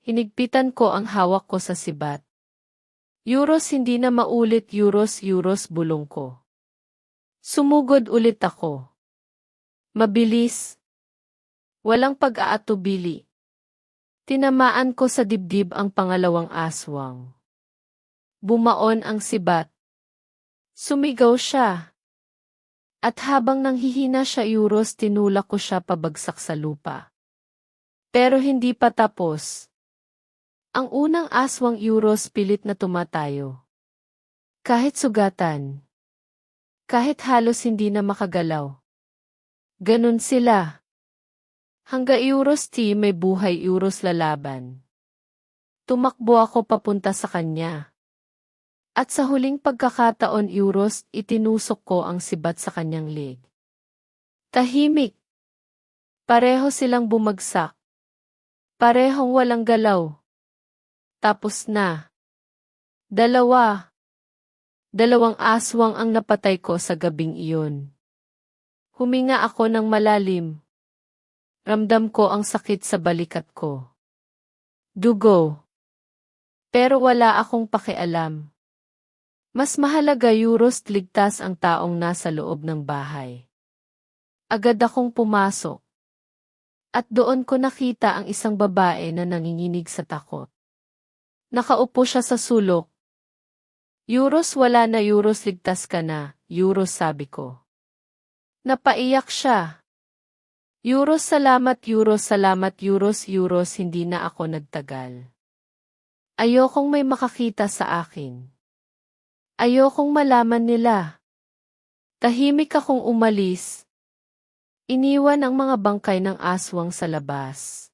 Hinigpitan ko ang hawak ko sa sibat. Euros hindi na maulit euros bulong ko. Sumugod ulit ako. Mabilis. Walang pag-aatubili. Tinamaan ko sa dibdib ang pangalawang aswang. Bumaon ang sibat. Sumigaw siya. At habang nanghihina siya euros tinulak ko siya pabagsak sa lupa. Pero hindi pa tapos. Ang unang aswang euros pilit na tumatayo. Kahit sugatan. Kahit halos hindi na makagalaw. Ganun sila. Hangga euros may buhay euros lalaban. Tumakbo ako papunta sa kanya. At sa huling pagkakataon euros itinusok ko ang sibat sa kanyang leg. Tahimik. Pareho silang bumagsak. Parehong walang galaw. Tapos na. Dalawang aswang ang napatay ko sa gabing iyon. Huminga ako ng malalim. Ramdam ko ang sakit sa balikat ko. Dugo. Pero wala akong pakialam. Mas mahalaga euros ligtas ang taong nasa loob ng bahay. Agad akong pumasok. At doon ko nakita ang isang babae na nanginginig sa takot. Nakaupo siya sa sulok. Euros wala na euros ligtas ka na, euros sabi ko. Napaiyak siya. Euros salamat euros hindi na ako nagtagal. Ayokong may makakita sa akin. Ayokong malaman nila. Tahimik akong umalis. Iniwan ang mga bangkay ng aswang sa labas.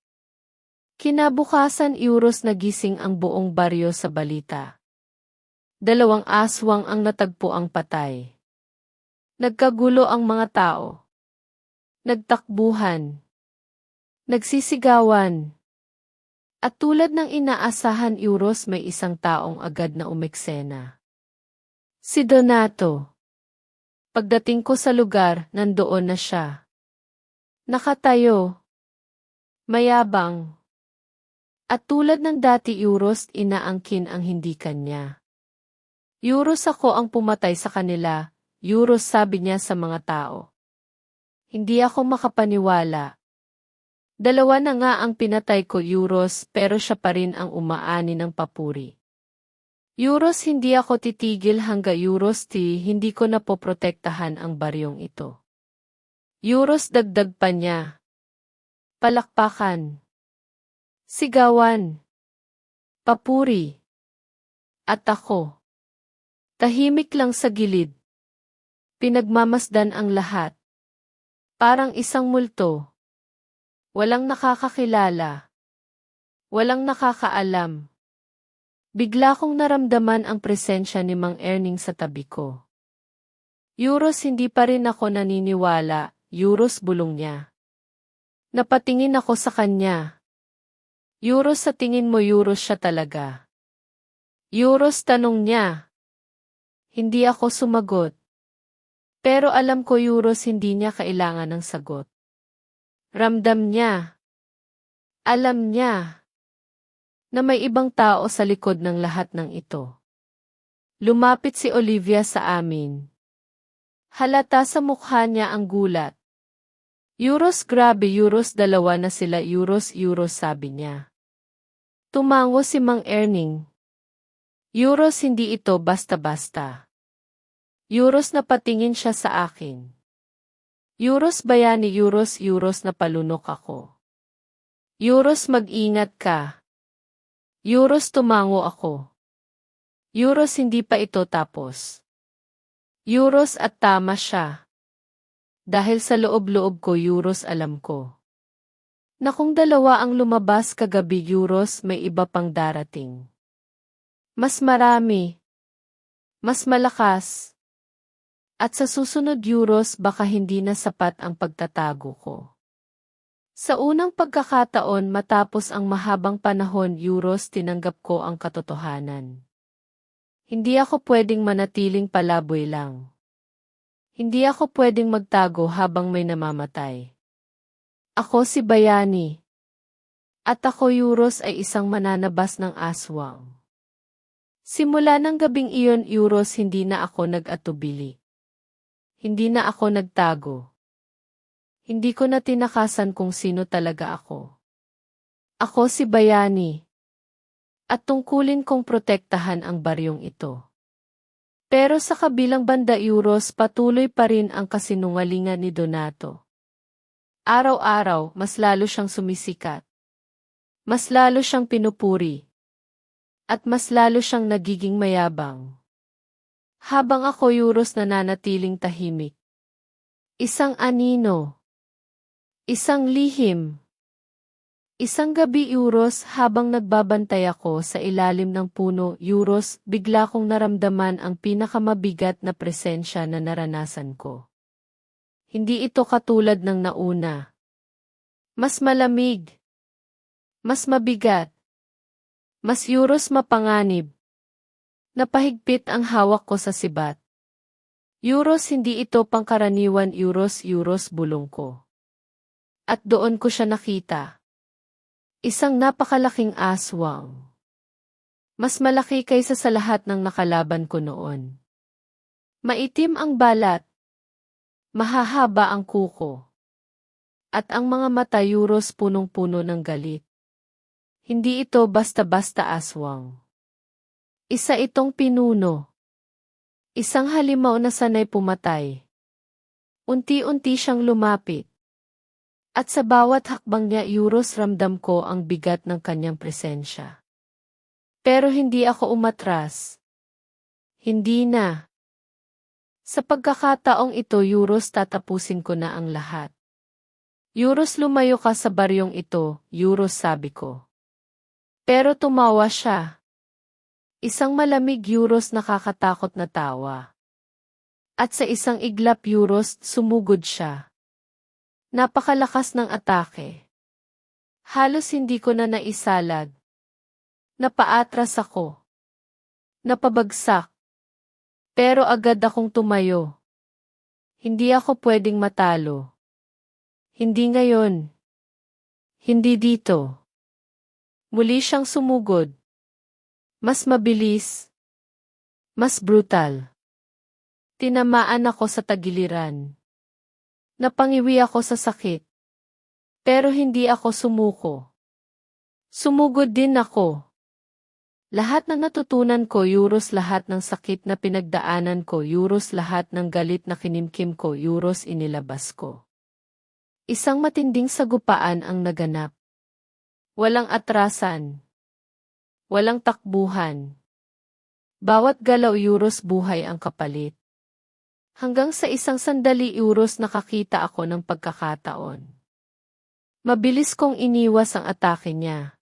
Kinabukasan euros nagising ang buong baryo sa balita. 2 aswang ang natagpo ang patay. Nagkagulo ang mga tao. Nagtakbuhan. Nagsisigawan. At tulad ng inaasahan euros may isang taong agad na umeksena. Si Donato. Pagdating ko sa lugar, nandoon na siya. Nakatayo. Mayabang. At tulad ng dati euros inaangkin ang hindi kanya. Euros ako ang pumatay sa kanila, euros sabi niya sa mga tao. Hindi ako makapaniwala. 2 na nga ang pinatay ko euros pero siya pa rin ang umaani ng papuri. Euros hindi ako titigil hangga euros hindi ko na poprotektahan ang baryong ito. Euros dagdag pa niya. Palakpakan. Sigawan. Papuri. At ako. Tahimik lang sa gilid. Pinagmamasdan ang lahat. Parang isang multo. Walang nakakakilala. Walang nakakaalam. Bigla kong naramdaman ang presensya ni Mang Erning sa tabi ko. Euros hindi pa rin ako naniniwala, euros bulong niya. Napatingin ako sa kanya. Euros sa tingin mo euros siya talaga. Euros tanong niya. Hindi ako sumagot. Pero alam ko euros hindi niya kailangan ng sagot. Ramdam niya. Alam niya. Na may ibang tao sa likod ng lahat ng ito. Lumapit si Olivia sa amin. Halata sa mukha niya ang gulat. Euros grabe euros 2 na sila euros sabi niya. Tumango si Mang Erning. Euros hindi ito basta-basta. Euros na patingin siya sa akin. Euros bayani euros na palunok ako. Euros mag-ingat ka. Euros tumango ako. Euros hindi pa ito tapos. Euros at tama siya. Dahil sa loob-loob ko euros alam ko. Na kung 2 ang lumabas kagabi euros may iba pang darating. Mas marami. Mas malakas. At sa susunod euros baka hindi na sapat ang pagtatago ko. Sa unang pagkakataon matapos ang mahabang panahon euros tinanggap ko ang katotohanan. Hindi ako pwedeng manatiling palaboy lang. Hindi ako pwedeng magtago habang may namamatay. Ako si Bayani. At ako Euros ay isang mananabas ng aswang. Simula ng gabing iyon Euros hindi na ako nag-atubili. Hindi na ako nagtago. Hindi ko na tinakasan kung sino talaga ako. Ako si Bayani. At tungkulin kong protektahan ang baryong ito. Pero sa kabilang banda Euros patuloy pa rin ang kasinungalingan ni Donato. Araw-araw mas lalo siyang sumisikat. Mas lalo siyang pinupuri. At mas lalo siyang nagiging mayabang. Habang ako Euros nananatiling tahimik. Isang anino. Isang lihim. Isang gabi Euros habang nagbabantay ako sa ilalim ng puno Euros bigla kong naramdaman ang pinakamabigat na presensya na naranasan ko. Hindi ito katulad ng nauna. Mas malamig. Mas mabigat. Mas Euros mapanganib. Napahigpit ang hawak ko sa sibat. Euros hindi ito pangkaraniwan Euros bulong ko. At doon ko siya nakita. Isang napakalaking aswang. Mas malaki kaysa sa lahat ng nakalaban ko noon. Maitim ang balat. Mahahaba ang kuko. At ang mga mata Euros punong-puno ng galit. Hindi ito basta-basta aswang. Isa itong pinuno. Isang halimaw na sanay pumatay. Unti-unti siyang lumapit. At sa bawat hakbang niya Euros ramdam ko ang bigat ng kanyang presensya. Pero hindi ako umatras. Hindi na. Sa pagkakataong ito Euros tatapusin ko na ang lahat. Euros lumayo ka sa baryong ito, Euros sabi ko. Pero tumawa siya. Isang malamig Euros nakakatakot na tawa. At sa isang iglap Euros sumugod siya. Napakalakas ng atake. Halos hindi ko na naisalag. Napaatras ako. Napabagsak. Pero agad akong tumayo. Hindi ako pwedeng matalo. Hindi ngayon. Hindi dito. Muli siyang sumugod. Mas mabilis. Mas brutal. Tinamaan ako sa tagiliran. Napangiwi ako sa sakit. Pero hindi ako sumuko. Sumugod din ako. Lahat ng natutunan ko Euros lahat ng sakit na pinagdaanan ko Euros lahat ng galit na kinimkim ko Euros inilabas ko. Isang matinding sagupaan ang naganap. Walang atrasan. Walang takbuhan. Bawat galaw Euros buhay ang kapalit. Hanggang sa isang sandali Euros nakakita ako ng pagkakataon. Mabilis kong iniwas ang atake niya.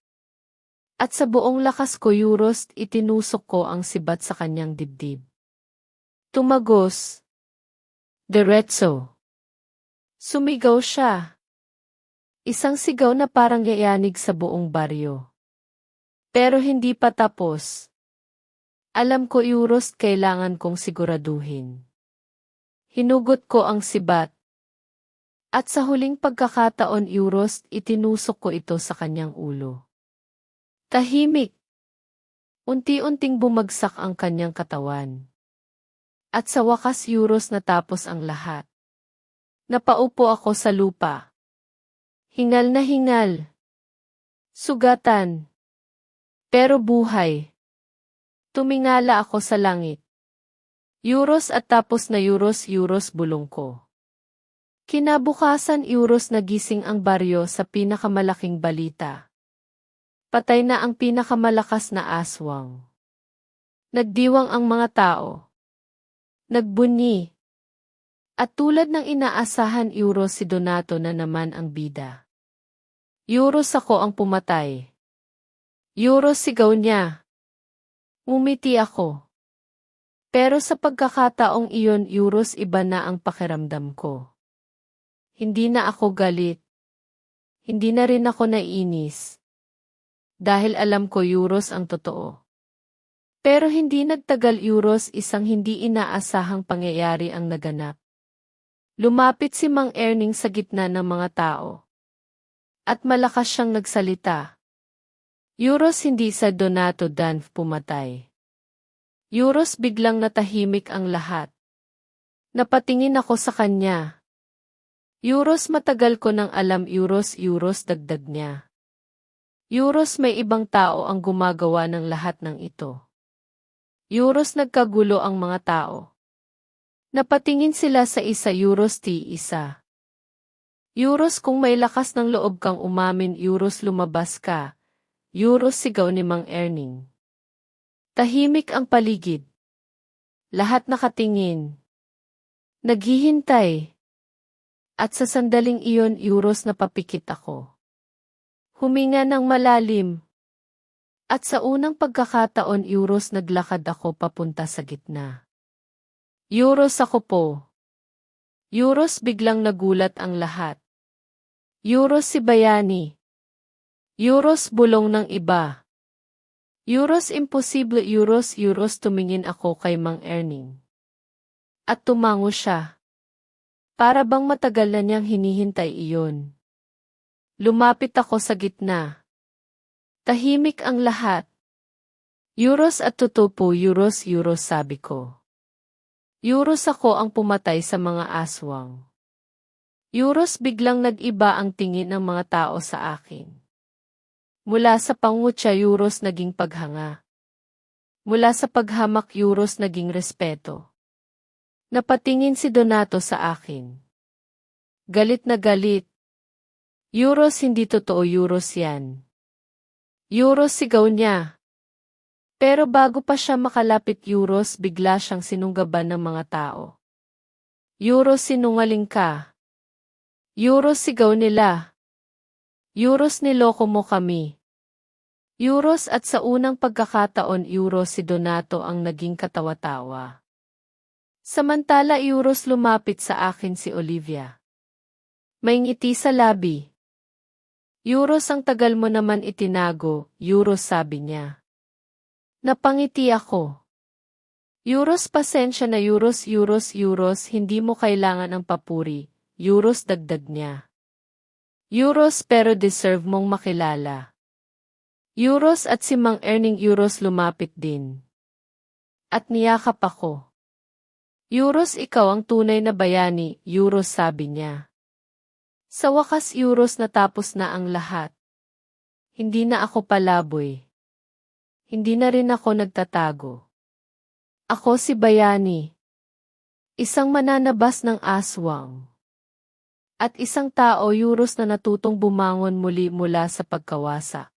At sa buong lakas ko Euros itinusok ko ang sibat sa kanyang dibdib. Tumagos. Diretso. Sumigaw siya. Isang sigaw na parang yayanig sa buong baryo. Pero hindi pa tapos. Alam ko Euros kailangan kong siguraduhin. Hinugot ko ang sibat. At sa huling pagkakataon Euros itinusok ko ito sa kanyang ulo. Tahimik. Unti-unting bumagsak ang kanyang katawan. At sa wakas Euros natapos ang lahat. Napaupo ako sa lupa. Hingal na hingal. Sugatan. Pero buhay. Tumingala ako sa langit. Euros at tapos na Euros bulong ko. Kinabukasan Euros nagising ang baryo sa pinakamalaking balita. Patay na ang pinakamalakas na aswang. Nagdiwang ang mga tao. Nagbunyi. At tulad ng inaasahan Euros si Donato na naman ang bida. Euros ako ang pumatay. Euros sigaw niya. Ngumiti ako. Pero sa pagkakataong iyon Euros iba na ang pakiramdam ko. Hindi na ako galit. Hindi na rin ako naiinis. Dahil alam ko Euros ang totoo. Pero hindi nagtagal Euros, isang hindi inaasahang pangyayari ang naganap. Lumapit si Mang Erning sa gitna ng mga tao. At malakas siyang nagsalita. Euros, hindi sa Donato Danf pumatay. Euros, biglang natahimik ang lahat. Napatingin ako sa kanya. Euros, matagal ko nang alam. Euros, dagdag niya. Euros, may ibang tao ang gumagawa ng lahat ng ito. Euros, nagkagulo ang mga tao. Napatingin sila sa isa. Euros, isa. Euros, kung may lakas ng loob kang umamin. Euros, lumabas ka. Euros, sigaw ni Mang Erning. Tahimik ang paligid. Lahat nakatingin. Naghihintay. At sa sandaling iyon, Euros, napapikit ako. Huminga ng malalim. At sa unang pagkakataon, Euros, naglakad ako papunta sa gitna. Euros, ako po. Euros, biglang nagulat ang lahat. Euros, si Bayani. Euros, bulong ng iba. Euros, imposible. Euros, tumingin ako kay Mang Erning. At tumango siya. Para bang matagal na niyang hinihintay iyon. Lumapit ako sa gitna. Tahimik ang lahat. Euros, at totoo po. Euros, sabi ko. Euros, ako ang pumatay sa mga aswang. Euros, biglang nag-iba ang tingin ng mga tao sa akin. Mula sa pangutya, Euros, naging paghanga. Mula sa paghamak, Euros, naging respeto. Napatingin si Donato sa akin. Galit na galit. Euros, hindi totoo. Euros, yan. Euros, sigaw niya. Pero bago pa siya makalapit, Euros, bigla siyang sinunggaban ng mga tao. Euros, sinungaling ka. Euros, sigaw nila. Euros, niloko mo kami. Euros, at sa unang pagkakataon, Euros, si Donato ang naging katawa-tawa. Samantala, Euros, lumapit sa akin si Olivia. May ngiti sa labi. Euros, ang tagal mo naman itinago. Euros, sabi niya. Napangiti ako. Euros, pasensya na. Euros, hindi mo kailangan ang papuri. Euros, dagdag niya. Euros, pero deserve mong makilala. Euros, at si Mang Erning. Euros, lumapit din. At niyakap ako. Euros, ikaw ang tunay na bayani. Euros, sabi niya. Sa wakas, Euros, natapos na ang lahat. Hindi na ako palaboy. Hindi na rin ako nagtatago. Ako si Bayani. Isang mananabas ng aswang. At isang tao, Euros, na natutong bumangon muli mula sa pagkawasa.